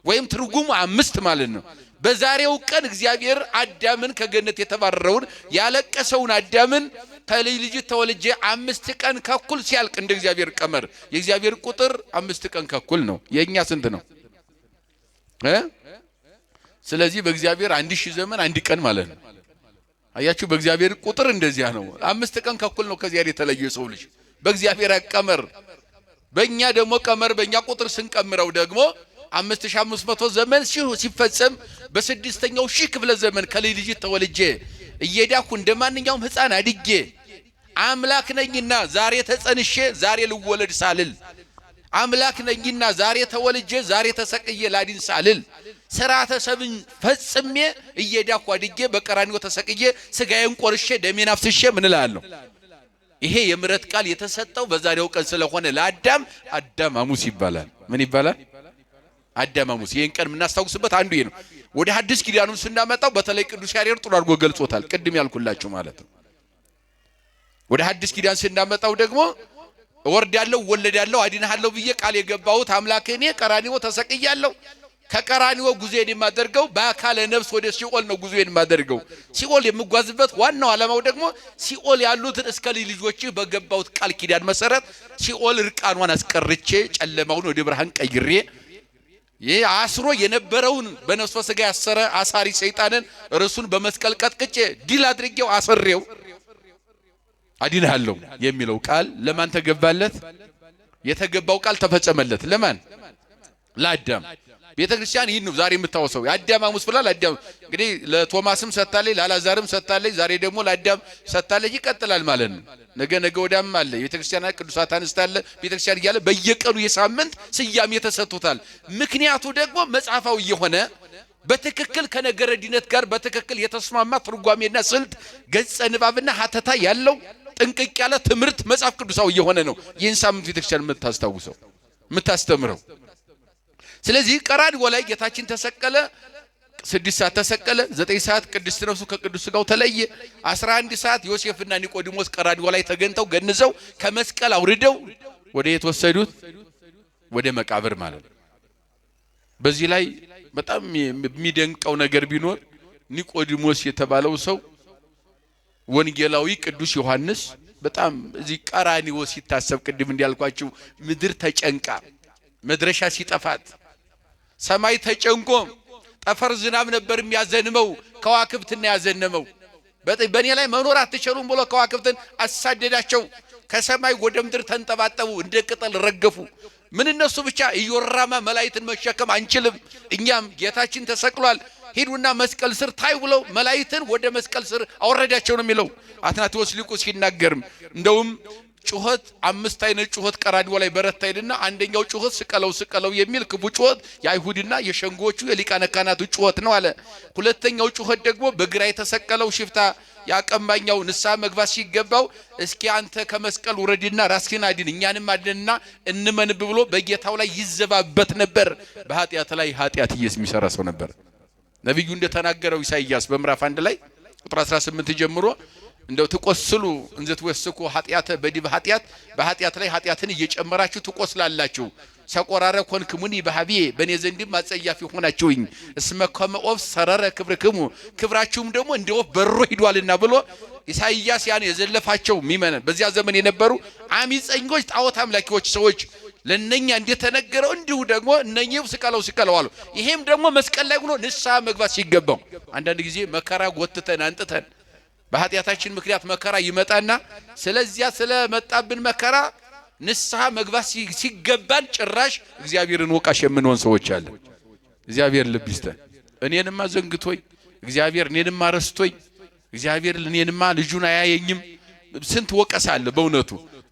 S1: ወይም ትርጉሙ 5 ማለት ነው። በዛሬው ቀን እግዚአብሔር አዳምን ከገነት የተባረረውን ያለቀሰውን አዳምን ከልጅ ልጅ ተወልጄ 5 ቀን ከኩል ሲያልቅ እንደ እግዚአብሔር ቀመር የእግዚአብሔር ቁጥር 5 ቀን ከኩል ነው። የኛ ስንት ነው? ስለዚህ በእግዚአብሔር 1000 ዘመን 1 ቀን ማለት ነው። አያችሁ፣ በእግዚአብሔር ቁጥር እንደዚያ ነው። 5 ቀን ከኩል ነው ከዚያ የተለየ ሰው ልጅ በእግዚአብሔር ቀመር። በእኛ ደግሞ ቀመር በእኛ ቁጥር ስንቀምረው ደግሞ 5500 ዘመን ሲፈጸም በ6ኛው ሺህ ክፍለ ዘመን ከልጅ ልጅ ተወልጄ እየዳኩ እንደማንኛውም ሕፃን አድጌ አምላክ ነኝና ዛሬ ተጸንሼ ዛሬ ልወለድ ሳልል አምላክ ነኝና ዛሬ ተወልጄ ዛሬ ተሰቅዬ ላድን ሳልል ሥርዓተ ሰብን ፈጽሜ እየዳኩ አድጌ በቀራንዮ ተሰቅዬ ስጋዬን ቆርሼ ደሜን አፍስሼ ምን እላለሁ? ይሄ የምሕረት ቃል የተሰጠው በዛሬው ቀን ስለሆነ ለአዳም አዳም ሐሙስ ይባላል። ምን ይባላል? አዳም ሐሙስ። ይሄን ቀን የምናስታውስበት አንዱ ይሄ ነው። ወደ ሐዲስ ኪዳኑን ስናመጣው በተለይ ቅዱስ ያሬድ ጥሩ አድርጎ ገልጾታል። ቅድም ያልኩላችሁ ማለት ነው። ወደ ሐዲስ ኪዳን ስናመጣው ደግሞ እወርዳለሁ እወለዳለሁ አድንሃለሁ ብዬ ቃል የገባሁት አምላኬ እኔ ቀራንዮ ተሰቅያለሁ። ከቀራንዮ ጉዞዬን የማደርገው በአካለ ነፍስ ወደ ሲኦል ነው ጉዞዬን የማደርገው። ሲኦል የምጓዝበት ዋናው ዓላማው ደግሞ ሲኦል ያሉትን እስከ ልጆች በገባሁት ቃል ኪዳን መሰረት ሲኦል እርቃኗን አስቀርቼ ጨለማውን ወደ ብርሃን ቀይሬ አስሮ የነበረውን በነፍስ ወሥጋ ያሰረ አሳሪ ሰይጣንን እርሱን በመስቀል ቀጥቅጬ ድል አድርጌው አሰሬው አድንሃለሁ የሚለው ቃል ለማን ተገባለት? የተገባው ቃል ተፈጸመለት። ለማን? ለአዳም። ቤተክርስቲያን ይህን ነው ዛሬ የምታወሰው። የአዳም ሐሙስ ብላ ለአዳም እንግዲህ ለቶማስም ሰጣለች፣ ለአልዓዛርም ሰጣለች፣ ዛሬ ደግሞ ለአዳም ሰጣለች። ይቀጥላል ማለት ነው። ነገ ወዲያም አለ። ቤተክርስቲያን ቅዱሳት አንስት አለ። ቤተክርስቲያን እያለ በየቀኑ የሳምንት ስያሜ ተሰጥቶታል። ምክንያቱ ደግሞ መጽሐፋዊ የሆነ በትክክል ከነገረ ድነት ጋር በትክክል የተስማማ ትርጓሜና ስልት ገጸ ንባብና ሀተታ ያለው ጥንቅቅ ያለ ትምህርት መጽሐፍ ቅዱሳዊ የሆነ ነው። ይህን ሳምንት ቤተክርስቲያን የምታስታውሰው የምታስተምረው። ስለዚህ ቀራንዮ ላይ ጌታችን ተሰቀለ። 6 ሰዓት ተሰቀለ። 9 ሰዓት ቅድስት ነፍሱ ከቅዱስ ሥጋው ተለየ። 11 ሰዓት ዮሴፍና ኒቆዲሞስ ቀራንዮ ላይ ተገንተው ገንዘው ከመስቀል አውርደው ወደ የት ወሰዱት? ወደ መቃብር ማለት ነው። በዚህ ላይ በጣም የሚደንቀው ነገር ቢኖር ኒቆዲሞስ የተባለው ሰው ወንጌላዊ ቅዱስ ዮሐንስ በጣም እዚህ ቀራንዮ ሲታሰብ ቅድም እንዲያልኳችሁ ምድር ተጨንቃ መድረሻ ሲጠፋት ሰማይ ተጨንቆ ጠፈር ዝናብ ነበር የሚያዘንመው ከዋክብትና ያዘነመው በእኔ ላይ መኖር አትችሉም ብሎ ከዋክብትን አሳደዳቸው ከሰማይ ወደ ምድር ተንጠባጠቡ እንደ ቅጠል ረገፉ ምን እነሱ ብቻ እየወራማ መላእክትን መሸከም አንችልም እኛም ጌታችን ተሰቅሏል ሄዱና መስቀል ስር ታይ ብለው መላእክትን ወደ መስቀል ስር አወረዳቸው ነው የሚለው አትናቴዎስ ሊቁ ሲናገርም እንደውም ጩኸት አምስት አይነት ጩኸት ቀራንዮ ላይ በረታይልና አንደኛው ጩኸት ስቀለው የሚል ክፉ ጩኸት የአይሁድና የሸንጎቹ የሊቃነ ካህናቱ ጩኸት ነው አለ ሁለተኛው ጩኸት ደግሞ በግራ የተሰቀለው ሽፍታ ያቀማኛው ንስሐ መግባት ሲገባው እስኪ አንተ ከመስቀል ወረድና ራስህን አድን እኛንም አድንና እንመንብ ብሎ በጌታው ላይ ይዘባበት ነበር በኃጢአት ላይ ኃጢአት የሚሰራ ሰው ነበር ነብዩ እንደተናገረው ኢሳይያስ በምዕራፍ 1 ላይ ቁጥር 18 ጀምሮ እንደው ተቆስሉ እንዘትወስኩ ኃጢአተ በዲብ ኃጢአት በኃጢአት ላይ ኃጢአትን እየጨመራችሁ ተቆስላላችሁ ሰቆራረ ኮንክሙኒ በሐቢዬ በኔ ዘንድም ማጸያፊ ሆናችሁኝ እስመ ከመኦፍ ሰረረ ክብርክሙ ክብራችሁም ደግሞ እንደወፍ በሮ ሂዷልና ብሎ ኢሳይያስ ያን የዘለፋቸው ሚመነ በዚያ ዘመን የነበሩ አሚፀኞች ጣዖት አምላኪዎች ሰዎች ለነኛ እንደተነገረው እንዲሁ ደግሞ እነኚህ ስቀለው አሉ ይሄም ደግሞ መስቀል ላይ ሆኖ ንስሐ መግባት ሲገባው አንዳንድ ጊዜ መከራ ጎትተን አንጥተን በኃጢአታችን ምክንያት መከራ ይመጣና ስለዚያ ስለመጣብን መከራ ንስሐ መግባት ሲገባን ጭራሽ እግዚአብሔርን ወቃሽ የምንሆን ሰዎች አለ እግዚአብሔር ልብ ይስጠን እኔንማ ዘንግቶኝ እግዚአብሔር እኔንማ ረስቶኝ እግዚአብሔር እኔንማ ልጁን አያየኝም ስንት ወቀሳ አለ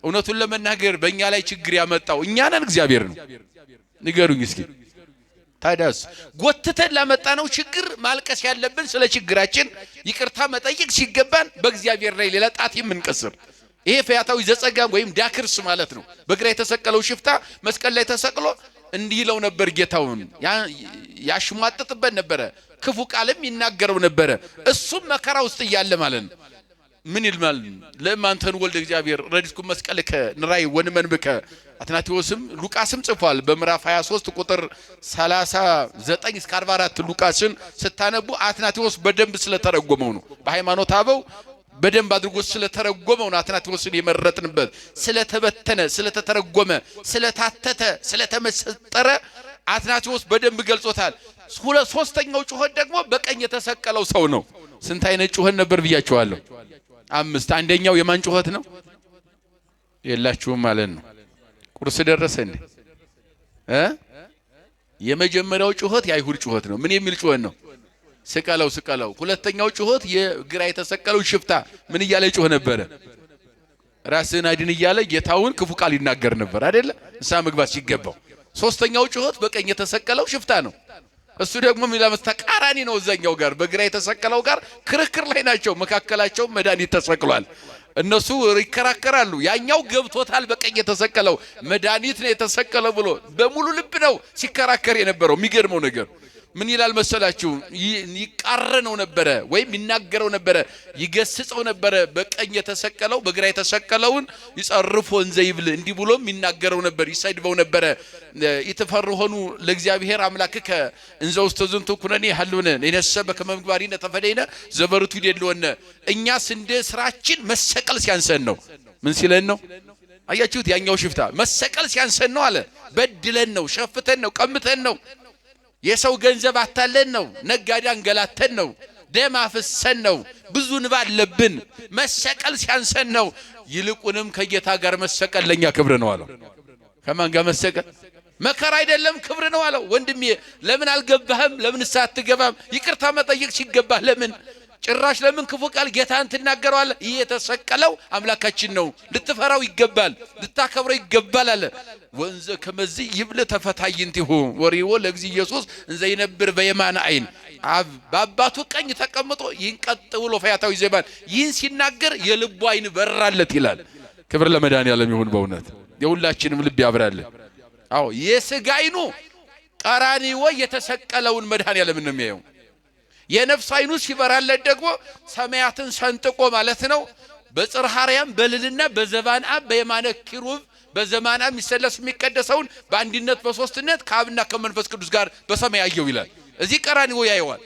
S1: እውነቱን ለመናገር በእኛ ላይ ችግር ያመጣው እኛ ነን እግዚአብሔር ነው ንገሩኝ እስኪ ታዲያስ ጎትተን ላመጣነው ችግር ማልቀስ ያለብን ስለ ችግራችን ይቅርታ መጠየቅ ሲገባን በእግዚአብሔር ላይ ሌላ ጣት የምንቀስር ይሄ ፈያታዊ ዘጸጋም ወይም ዳክርስ ማለት ነው በግራ የተሰቀለው ሽፍታ መስቀል ላይ ተሰቅሎ እንዲለው ነበር ጌታውን ያሽሟጥጥበት ነበር ክፉ ቃልም ይናገረው ነበር እሱም መከራ ውስጥ ያለ ማለት ነው ምን ይልማል ለማንተን ወልደ እግዚአብሔር ረድስኩ መስቀልከ ንራይ ወንመንብከ አትናቴዎስም ሉቃስም ጽፏል በምዕራፍ 23 ቁጥር 39 እስከ 44 ሉቃስን ስታነቡ አትናቴዎስ በደንብ ስለተረጎመው ነው በሃይማኖት አበው በደንብ አድርጎ ስለተረጎመው ነው አትናቴዎስን የመረጥንበት ስለተበተነ ስለተተረጎመ ስለታተተ ስለተመሰጠረ አትናቴዎስ በደንብ ገልጾታል ሶስተኛው ጩኸት ደግሞ በቀኝ የተሰቀለው ሰው ነው ስንት አይነት ጩኸት ነበር ብያችኋለሁ አምስት አንደኛው የማን ጩኸት ነው የላችሁም ማለት ነው ቁርስ ደረሰ እንዴ የመጀመሪያው ጩኸት የአይሁድ ጩኸት ነው ምን የሚል ጩኸት ነው ስቀለው ሁለተኛው ጩኸት የግራ የተሰቀለው ሽፍታ ምን እያለ ጩኸ ነበር ራስህን አድን እያለ ጌታውን ክፉ ቃል ይናገር ነበር አይደለ ንስሐ መግባት ሲገባው ሶስተኛው ጩኸት በቀኝ የተሰቀለው ሽፍታ ነው እሱ ደግሞ ሚላመስ ተቃራኒ ነው እዛኛው ጋር በግራ የተሰቀለው ጋር ክርክር ላይ ናቸው መካከላቸው መድኃኒት ተሰቅሏል እነሱ ይከራከራሉ ያኛው ገብቶታል በቀኝ የተሰቀለው መድኃኒት ነው የተሰቀለው ብሎ በሙሉ ልብ ነው ሲከራከር የነበረው የሚገርመው ነገር ምን ይላል መሰላችሁ ይቃረነው ነበር ወይም ይናገረው ነበር ይገስጸው ነበር በቀኝ የተሰቀለው በግራ የተሰቀለውን ይጸርፎ እንዘይብል እንዲህ ብሎም ይናገረው ነበር ይሰድበው ነበር ይተፈርሆኑ ለእግዚአብሔር አምላክከ እንዘው ተዝንቱ ኩነኔ ሐልውነ ለነሰበ ከመግባሪነ ተፈደይነ ዘበርቱ ይደልወነ እኛስ እንደ ስራችን መሰቀል ሲያንሰን ነው ምን ሲለን ነው አያችሁት ያኛው ሽፍታ መሰቀል ሲያንሰን ነው አለ በድለን ነው ሸፍተን ነው ቀምተን ነው የሰው ገንዘብ አታለን ነው ነጋዴ አንገላተን ነው ደም አፍሰን ነው ብዙ እንባ አለብን መሰቀል ሲያንሰን ነው ይልቁንም ከጌታ ጋር መሰቀል ለኛ ክብር ነው አለው ከማን ጋር መሰቀል መከራ አይደለም ክብር ነው አለው ወንድሜ ለምን አልገባህም ለምን ሳትገባም ይቅርታ መጠየቅ ሲገባህ ለምን ጭራሽ ለምን ክፉ ቃል ጌታን ትናገራለህ ይሄ የተሰቀለው አምላካችን ነው ልትፈራው ይገባል ልታከብረው ይገባል አለ ወንዘ ከመዚ ይብል ተፈታይንቲሁ ወሪዎ ለእግዚእ ኢየሱስ እንዘ ይነብር በየማን አይን በአባቱ ቀኝ ተቀምጦ ይንቀጥብሎ ፈያታዊ ዘባን ይህን ሲናገር የልቡ አይን በራለት ይላል ክብር ለመድኃኒዓለም ይሁን በእውነት የሁላችንም ልብ ያብራል አዎ የሥጋ አይኑ ቀራንዮ የተሰቀለውን መድኃኒዓለም ነው የሚያየው የነፍስ አይኑ ሲበራለት ደግሞ ሰማያትን ሰንጥቆ ማለት ነው በጽርሐ አርያም በልልና በዘባን አብ በየማነ ኪሩብ በዘማና የሚሰለስ የሚቀደሰውን በአንድነት በሶስትነት ከአብና ከመንፈስ ቅዱስ ጋር በሰማይ ያየው ይላል እዚህ ቀራንዮ ያየዋል።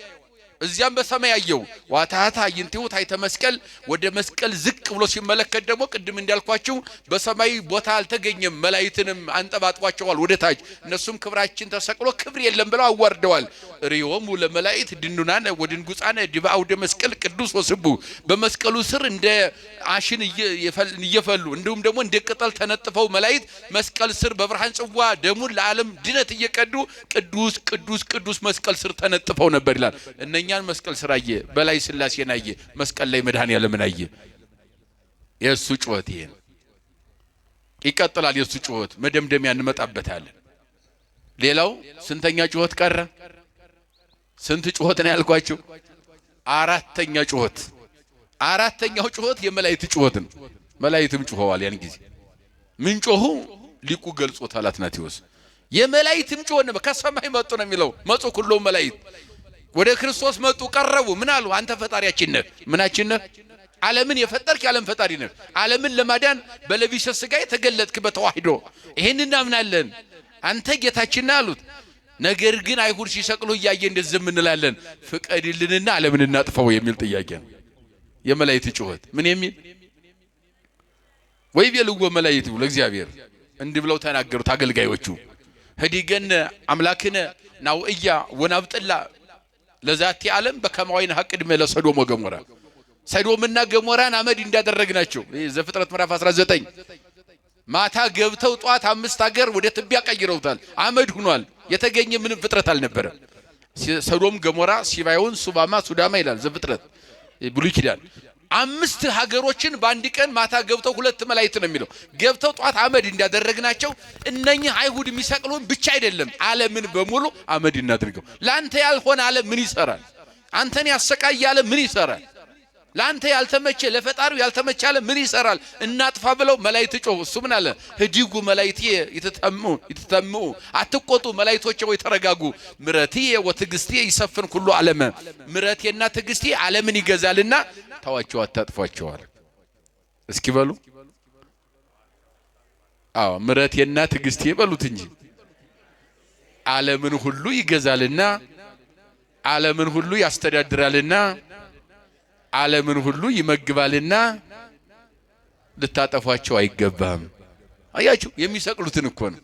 S1: እዚያም በሰማይ ያየው ዋታታ ይንቲው ታይተ መስቀል ወደ መስቀል ዝቅ ብሎ ሲመለከት ደግሞ ቅድም እንዳልኳችሁ በሰማይ ቦታ አልተገኘም። መላእክትንም አንጠባጥቧቸዋል ወደ ታች። እነሱም ክብራችን ተሰቅሎ ክብር የለም ብለው አዋርደዋል። ሪዮም ለመላእክት ድንዱናነ ወድንጉጻነ ዲባው ወደ መስቀል ቅዱስ ወስቡ በመስቀሉ ስር እንደ አሽን እየፈሉ እንዲሁም ደግሞ እንደ ቅጠል ተነጥፈው መላእክት መስቀል ስር በብርሃን ጽዋ ደሙን ለዓለም ድነት እየቀዱ ቅዱስ ቅዱስ ቅዱስ መስቀል ስር ተነጥፈው ነበር ይላል። እኛን መስቀል ስራየ በላይ ስላሴን አየ፣ መስቀል ላይ መድኃኔዓለምን አየ። የሱ ጩኸት ይሄ ነው። ይቀጥላል የሱ ጩኸት መደምደሚያ እንመጣበታለን። ሌላው ስንተኛ ጩኸት ቀረ? ስንት ጩኸት ነው ያልኳችሁ? አራተኛ ጩኸት። አራተኛው ጩኸት የመላእክት ጩኸት ነው። መላእክትም ጮኸዋል ያን ጊዜ። ምን ጮኹ? ሊቁ ገልጾታል አትናቴዎስ። የመላእክትም ጩኸት ነው። ከሰማይ መጡ ነው የሚለው። መጡ ሁሉ መላእክት ወደ ክርስቶስ መጡ፣ ቀረቡ። ምን አሉ? አንተ ፈጣሪያችን ነህ። ምናችን ነህ? ዓለምን የፈጠርክ የዓለም ፈጣሪ ነህ። ዓለምን ለማዳን በለቢሰ ሥጋ የተገለጥክ በተዋህዶ ይሄን እናምናለን። አንተ ጌታችን ነህ አሉት። ነገር ግን አይሁድ ሲሰቅሉ እያየ እንደዚህ ዝም እንላለን፣ ፍቀድልንና ዓለምን እናጥፈው የሚል ጥያቄ ነው የመላእክት ጩኸት። ምን የሚል ወይ ቢልዎ መላእክቱ ለእግዚአብሔር እንዲህ ብለው ተናገሩት አገልጋዮቹ። ህዲገነ አምላክነ ናውእያ ወናብጥላ ለዛቲ ዓለም በከማዊን ሐቅድመ ለሰዶም ወገሞራ። ሰዶምና ገሞራን አመድ እንዳደረግናቸው ዘፍጥረት ምዕራፍ 19 ማታ ገብተው ጧት 5 ሀገር ወደ ትቢያ ቀይረውታል። አመድ ሆኗል። የተገኘ ምንም ፍጥረት አልነበረ። ሰዶም፣ ገሞራ፣ ሲባዮን፣ ሱባማ፣ ሱዳማ ይላል ዘፍጥረት ብሉይ ኪዳን። 5 ሀገሮችን በአንድ ቀን ማታ ገብተው 2 መላእክት ነው የሚለው ገብተው ጧት አመድ እንዳደረግናቸው እነኚህ አይሁድ የሚሰቅሉን ብቻ አይደለም ዓለምን በሙሉ አመድ እናድርገው። ላንተ ያልሆነ ዓለም ምን ይሰራል? አንተን ያሰቃይ ዓለም ምን ይሰራል? ላንተ ያልተመቸ ለፈጣሪው ያልተመቸ ዓለም ምን ይሰራል? እናጥፋ ብለው መላእክት ጮሁ። እሱ ምን አለ? ህዲጉ መላእክት ይተተሙ አትቆጡ መላእክቶቼ ወይ ተረጋጉ። ምሕረትየ ወትዕግሥትየ ይሰፍን ሁሉ ዓለም። ምሕረቴና ትዕግሥቴ ዓለምን ይገዛልና ታዋቸው አታጥፏቸዋል። እስኪ በሉ። አዎ ምሕረቴና ትዕግሥቴ በሉት እንጂ ዓለምን ሁሉ ይገዛልና ዓለምን ሁሉ ያስተዳድራልና ዓለምን ሁሉ ይመግባልና ልታጠፏቸው አይገባም። አያችሁ የሚሰቅሉትን እኮ ነው።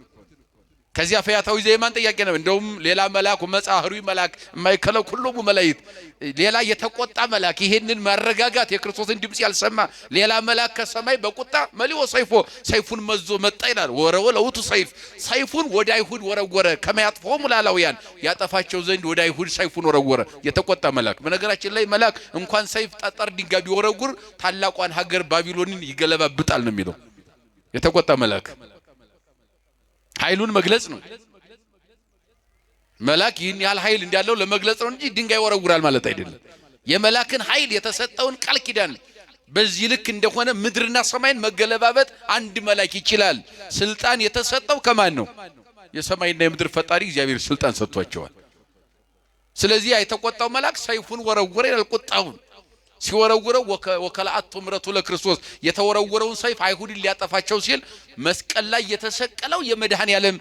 S1: ከዚያ ፈያታዊ ዘየማን ጥያቄ ነው። እንደውም ሌላ መልአክ መጻሕሩ መልአክ የማይከለው ሁሉም መላእክት ሌላ የተቆጣ መልአክ ይሄንን ማረጋጋት የክርስቶስን ድምጽ ያልሰማ ሌላ መልአክ ከሰማይ በቁጣ መልዮ ሰይፉን መዞ መጣ ይላል። ወረወ ለውቱ ሰይፉን ወደ አይሁድ ወረወረ። ከማያጥፈው ላላውያን ያጠፋቸው ዘንድ ወደ አይሁድ ሰይፉን ወረወረ። የተቆጣ መልአክ። በነገራችን ላይ መልአክ እንኳን ሰይፍ ጠጠር ድንጋይ ቢወረውር ታላቋን ሀገር ባቢሎንን ይገለባብጣል ነው የሚለው የተቆጣ መልአክ። ኃይሉን መግለጽ ነው። መልአክ ይህን ያህል ኃይል እንዳለው ለመግለጽ ነው እንጂ ድንጋይ ወረውራል ማለት አይደለም። የመልአክን ኃይል የተሰጠውን ቃል ኪዳን በዚህ ልክ እንደሆነ ምድርና ሰማይን መገለባበጥ አንድ መልአክ ይችላል። ስልጣን የተሰጠው ከማን ነው? የሰማይና የምድር ፈጣሪ እግዚአብሔር ስልጣን ሰጥቷቸዋል። ስለዚህ የተቆጣው መልአክ ሰይፉን ወረወረ ይላል። ቁጣውን ሲወረውረው ወከላአቱ ምሕረቱ ለክርስቶስ የተወረወረውን ሰይፍ አይሁድን ሊያጠፋቸው ሲል መስቀል ላይ የተሰቀለው የመድኃኔዓለም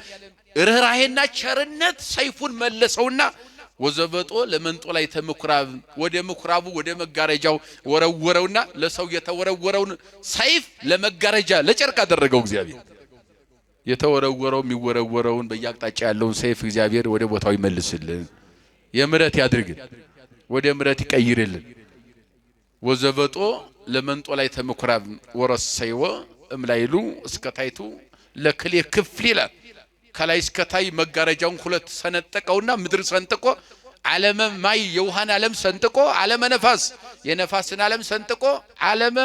S1: ርኅራኄና ቸርነት ሰይፉን መለሰውና ወዘበጦ ለመንጦ ላይ ተምኩራብ ወደ ምኩራቡ ወደ መጋረጃው ወረወረውና ለሰው የተወረወረውን ሰይፍ ለመጋረጃ ለጨርቅ አደረገው። እግዚአብሔር የተወረወረው የሚወረወረውን በየአቅጣጫ ያለውን ሰይፍ እግዚአብሔር ወደ ቦታው ይመልስልን፣ የምሕረት ያድርግ፣ ወደ ምሕረት ይቀይርልን። ወዘበጦ ለመንጦ ላይ ተምኩራብ ወረሰይወ እምላይሉ እስከታይቱ ለክሌ ክፍል ይላል። ከላይ እስከታይ መጋረጃውን 2 ሰነጠቀውና ምድር ሰንጥቆ ዓለመ ማይ የውሃን ዓለም ሰንጥቆ ዓለመ ነፋስ የነፋስን ዓለም ሰንጥቆ ዓለመ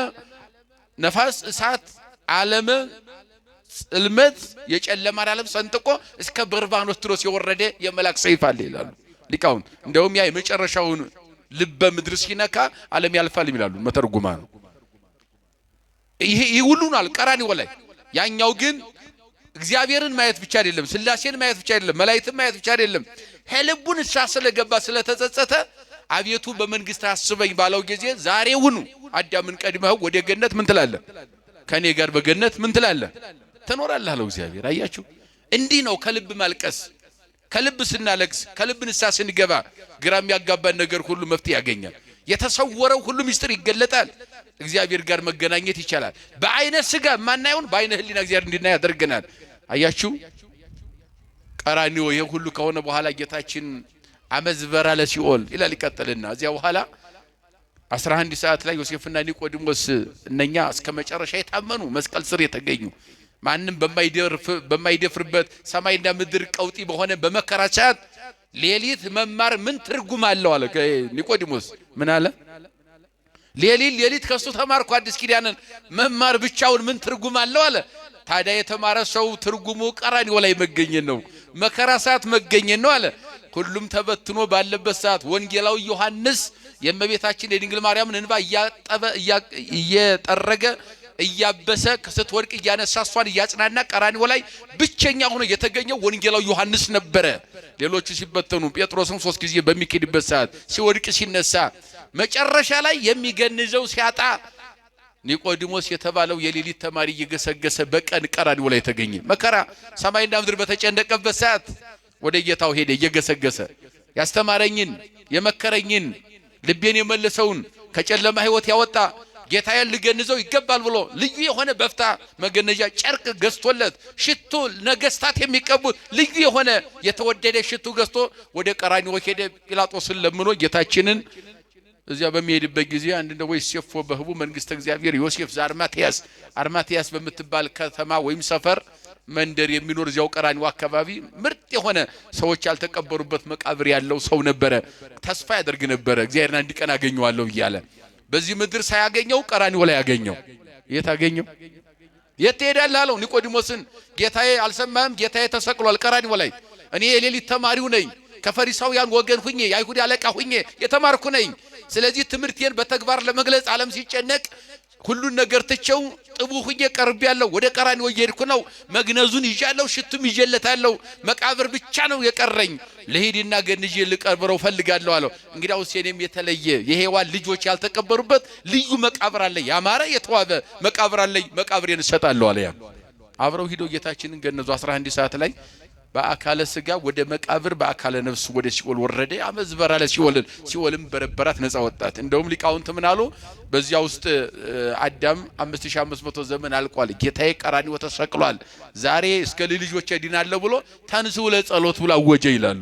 S1: ነፋስ እሳት ዓለመ ጽልመት የጨለማን ዓለም ሰንጥቆ እስከ በርባኖስ ድረስ የወረደ የመላክ ሰይፍ አለ ይላሉ ሊቃውንት። እንደውም ያ የመጨረሻውን ልበ ምድር ሲነካ ዓለም ያልፋል ይላሉ መተርጉማኑ። ይሄ ይሁሉናል ቀራንዮ ላይ። ያኛው ግን እግዚአብሔርን ማየት ብቻ አይደለም፣ ስላሴን ማየት ብቻ አይደለም፣ መላእክትን ማየት ብቻ አይደለም። ህልቡን ስለገባ ስለተጸጸተ አቤቱ በመንግስት አስበኝ ባለው ጊዜ ዛሬውኑ አዳምን ቀድመው ወደ ገነት ምን ትላለህ? ከኔ ጋር በገነት ምን ትላለህ? ትኖራለህ አለው እግዚአብሔር። አያችሁ እንዲህ ነው ከልብ ማልቀስ፣ ከልብ ስናለቅስ ከልብ ንስሐ ስንገባ ግራም ያጋባን ነገር ሁሉ መፍትሄ ያገኛል። የተሰወረው ሁሉ ምስጢር ይገለጣል። እግዚአብሔር ጋር መገናኘት ይቻላል። በአይነ ስጋ ማናየውን በአይነ ህሊና እግዚአብሔር እንድናይ ያደርገናል። አያችሁ ቀራንዮ ይሄ ሁሉ ከሆነ በኋላ ጌታችን አመዝበራ ለሲኦል ይላል። ይቀጥልና እዚያ በኋላ 11 ሰዓት ላይ ዮሴፍና ኒቆዲሞስ እነኛ እስከ መጨረሻ የታመኑ መስቀል ስር የተገኙ ማንም በማይደፍርበት ሰማይና ምድር ቀውጢ በሆነ በመከራ ሰዓት ሌሊት መማር ምን ትርጉም አለው አለ ኒቆዲሞስ። ምን አለ? ሌሊት ከሱ ተማርኩ አዲስ ኪዳንን መማር ብቻውን ምን ትርጉም አለው አለ። ታዲያ የተማረ ሰው ትርጉሙ ቀራንዮ ላይ መገኘት ነው፣ መከራ ሰዓት መገኘት ነው አለ። ሁሉም ተበትኖ ባለበት ሰዓት ወንጌላዊ ዮሐንስ የእመቤታችን የድንግል ማርያምን እንባ እየጠረገ እያበሰ ስትወድቅ እያነሳ እሷን እያጽናና ቀራንዮ ላይ ብቸኛ ሆኖ የተገኘው ወንጌላዊ ዮሐንስ ነበረ። ሌሎቹ ሲበተኑ ጴጥሮስም 3 ጊዜ በሚክድበት ሰዓት ሲወድቅ ሲነሳ መጨረሻ ላይ የሚገንዘው ሲያጣ ኒቆዲሞስ የተባለው የሌሊት ተማሪ እየገሰገሰ በቀን ቀራንዮ ላይ ተገኘ። መከራ ሰማይና ምድር በተጨነቀበት ሰዓት ወደ ጌታው ሄደ እየገሰገሰ ያስተማረኝን የመከረኝን ልቤን የመለሰውን ከጨለማ ሕይወት ያወጣ ጌታዬን ልገንዘው ይገባል ብሎ ልዩ የሆነ በፍታ መገነጃ ጨርቅ ገዝቶለት ሽቱ ነገስታት የሚቀቡት ልዩ የሆነ የተወደደ ሽቱ ገዝቶ ወደ ቀራንዮ ሄደ። ጲላጦስን ለምኖ ጌታችንን እዚያ በሚሄድበት ጊዜ አንድ ነው ወይስ በህቡ መንግስተ እግዚአብሔር ዮሴፍ አርማቲያስ በምትባል ከተማ ወይም ሰፈር መንደር የሚኖር እዚያው ቀራንዮ አካባቢ ምርጥ የሆነ ሰዎች ያልተቀበሩበት መቃብር ያለው ሰው ነበረ። ተስፋ ያደርግ ነበረ እግዚአብሔርን አንድ ቀን አገኘዋለሁ እያለ። በዚህ ምድር ሳያገኘው ቀራንዮ ላይ ያገኘው። የት አገኘው? የት ትሄዳለህ አለው ኒቆዲሞስን። ጌታዬ አልሰማህም? ጌታዬ ተሰቅሏል ቀራንዮ ላይ። እኔ የሌሊት ተማሪው ነኝ፣ ከፈሪሳውያን ወገን ሁኜ የአይሁድ አለቃ ሁኜ የተማርኩ ነኝ። ስለዚህ ትምህርቴን በተግባር ለመግለጽ ዓለም ሲጨነቅ ሁሉን ነገር ትቼው ጥቡ ሁኜ ቀርቤያለሁ። ወደ ቀራንዮ እየሄድኩ ነው። መግነዙን ይዣለሁ፣ ሽቱም ይዤለታለሁ። መቃብር ብቻ ነው የቀረኝ። ለሄድና ገንዤ ልቀብረው ፈልጋለሁ አለው። እንግዲያውስ የኔም የተለየ የሔዋን ልጆች ያልተቀበሩበት ልዩ መቃብር አለ፣ ያማረ የተዋበ መቃብር አለኝ። መቃብሬን እሰጣለሁ አለ። አብረው ሂደው ጌታችንን ገነዙ። 11 ሰዓት ላይ በአካለ ስጋ ወደ መቃብር በአካለ ነፍስ ወደ ሲኦል ወረደ። አመዝበራ ሲኦልም በረበራት ነፃ ወጣት። እንደውም ሊቃውንት ምን አሉ? በዚያ ውስጥ አዳም 5500 ዘመን አልቋል። ጌታዬ ቀራንዮ ተሰቅሏል፣ ዛሬ እስከ ልጆቼ ድናለሁ ብሎ ተንሥኡ ለጸሎት ብሎ አወጀ ይላሉ።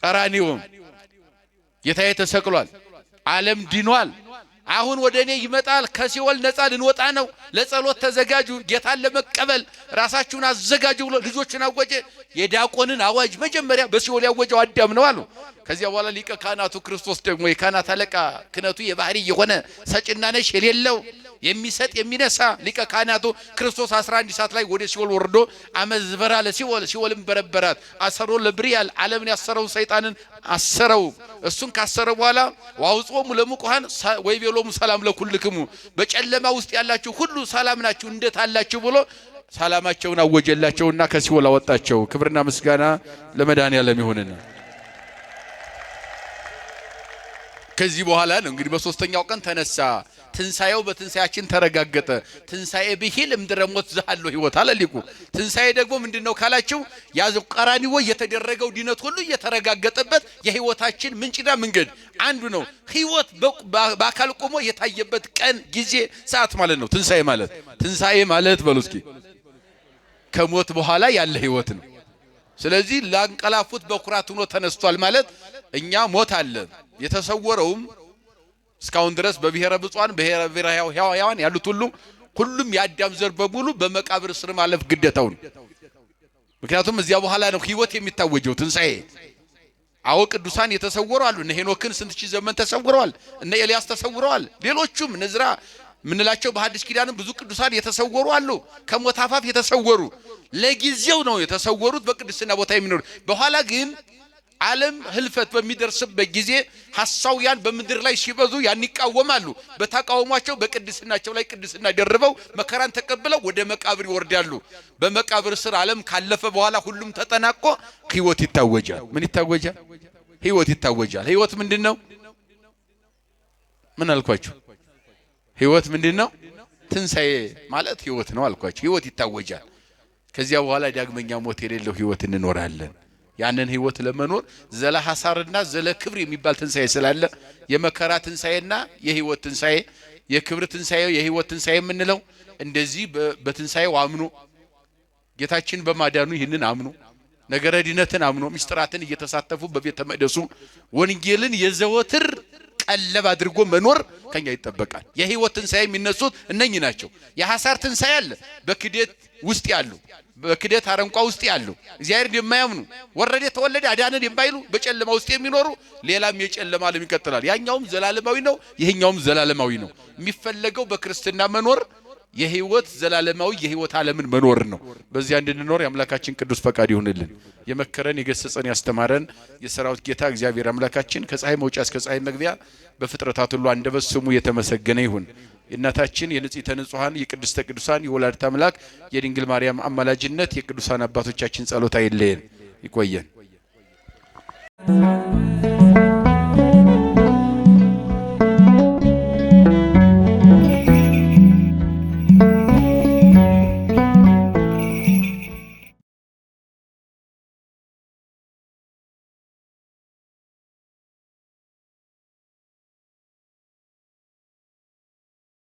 S1: ቀራንዮ ጌታዬ ተሰቅሏል፣ ዓለም ድኗል። አሁን ወደ እኔ ይመጣል፣ ከሲኦል ነፃ ልንወጣ ነው፣ ለጸሎት ተዘጋጁ፣ ጌታን ለመቀበል ራሳችሁን አዘጋጁ ብሎ ልጆችን አወጀ። የዲያቆንን አዋጅ መጀመሪያ በሲኦል ያወጀው አዳም ነው አሉ። ከዚያ በኋላ ሊቀ ካህናቱ ክርስቶስ ደግሞ የካህናት አለቃ ክህነቱ የባህሪ የሆነ ሰጭና ነሽ የሌለው የሚሰጥ የሚነሳ ሊቀ ካህናቱ ክርስቶስ 11 ሰዓት ላይ ወደ ሲኦል ወርዶ አመዝበራ ለሲኦልም በረበራት። አሰሮ ለብሪያል ዓለምን ያሰረው ሰይጣንን አሰረው። እሱን ካሰረ በኋላ ዋውጾሙ ለሙቁሃን ወይቤሎሙ ሰላም ለኩልክሙ፣ በጨለማ ውስጥ ያላችሁ ሁሉ ሰላም ናችሁ እንዴት አላችሁ ብሎ ሰላማቸውን አወጀላቸውና ከሲኦል አወጣቸው። ክብርና ምስጋና ለመድኃኔዓለም ይሁንና ከዚህ በኋላ ነው እንግዲህ በሶስተኛው ቀን ተነሳ። ትንሳኤው በትንሳኤያችን ተረጋገጠ። ትንሳኤ ብሂል እምድረ ሞት ዘሃለው ሕይወት አለ ሊቁ። ትንሳኤ ደግሞ ምንድነው ካላችሁ ያዘው ቀራንዮ የተደረገው ድነት ሁሉ የተረጋገጠበት የሕይወታችን ምንጭና መንገድ አንዱ ነው። ሕይወት በአካል ቆሞ የታየበት ቀን ጊዜ ሰዓት ማለት ነው ትንሳኤ ማለት በሉ እስኪ ከሞት በኋላ ያለ ሕይወት ነው። ስለዚህ ላንቀላፉት በኩራት ሆኖ ተነስቷል ማለት እኛ ሞት አለ የተሰወረውም እስካሁን ድረስ በብሔረ ብፁዓን በብሔረ ሕያዋን ያሉት ሁሉም የአዳም ዘር በሙሉ በመቃብር ስር ማለፍ ግዴታው ነው። ምክንያቱም እዚያ በኋላ ነው ሕይወት የሚታወጀው ትንሳኤ። አዎ ቅዱሳን የተሰወሩ አሉ። እነ ሄኖክን ስንት ሺህ ዘመን ተሰውረዋል። እነ ኤልያስ ተሰውረዋል። ሌሎቹም ንዝራ ምንላቸው በሐዲስ ኪዳን ብዙ ቅዱሳን የተሰወሩ አሉ። ከሞት አፋፍ የተሰወሩ ለጊዜው ነው የተሰወሩት በቅድስና ቦታ የሚኖሩ። በኋላ ግን ዓለም ህልፈት በሚደርስበት ጊዜ ሐሳውያን በምድር ላይ ሲበዙ ያን ይቃወማሉ። በተቃውሟቸው በቅድስናቸው ላይ ቅድስና ደርበው መከራን ተቀብለው ወደ መቃብር ይወርዳሉ። በመቃብር ስር ዓለም ካለፈ በኋላ ሁሉም ተጠናቆ ሕይወት ይታወጃል። ምን ይታወጃል? ሕይወት ይታወጃል። ሕይወት ምንድነው? ምን አልኳችሁ? ሕይወት ምንድነው? ትንሳኤ ማለት ሕይወት ነው አልኳችሁ። ሕይወት ይታወጃል። ከዚያ በኋላ ዳግመኛ ሞት የሌለው ሕይወት እንኖራለን። ያንን ህይወት ለመኖር ዘለ ሐሳርና ዘለ ክብር የሚባል ትንሳኤ ስላለ የመከራ ትንሳኤና የህይወት ትንሳኤ የክብር ትንሳኤ የህይወት ትንሳኤ የምንለው እንደዚህ በትንሳኤው አምኖ ጌታችን በማዳኑ ይህንን አምኖ ነገረ ድነትን አምኖ ምስጢራትን እየተሳተፉ በቤተ መቅደሱ ወንጌልን የዘወትር ቀለብ አድርጎ መኖር ከኛ ይጠበቃል። የህይወት ትንሳኤ የሚነሱት እነኚህ ናቸው። የሐሳር ትንሳኤ አለ በክደት ውስጥ ያሉ በክደት አረንቋ ውስጥ ያሉ እግዚአብሔር የማያምኑ ወረደ ተወለደ አዳነን የማይሉ በጨለማ ውስጥ የሚኖሩ ሌላም የጨለማ ዓለም ይቀጥላል። ያኛውም ዘላለማዊ ነው፣ ይሄኛውም ዘላለማዊ ነው። የሚፈለገው በክርስትና መኖር የህይወት ዘላለማዊ የህይወት ዓለምን መኖር ነው። በዚያ እንድንኖር የአምላካችን ቅዱስ ፈቃድ ይሁንልን። የመከረን የገሰጸን ያስተማረን የሰራዊት ጌታ እግዚአብሔር አምላካችን ከፀሐይ መውጫ እስከ ፀሐይ መግቢያ በፍጥረታት ሁሉ አንደበት ስሙ የተመሰገነ ይሁን። የእናታችን የንጽሕተ ንጹሐን የቅድስተ ቅዱሳን የወላዲተ አምላክ የድንግል ማርያም አማላጅነት የቅዱሳን አባቶቻችን ጸሎት አይለየን። ይቆየን።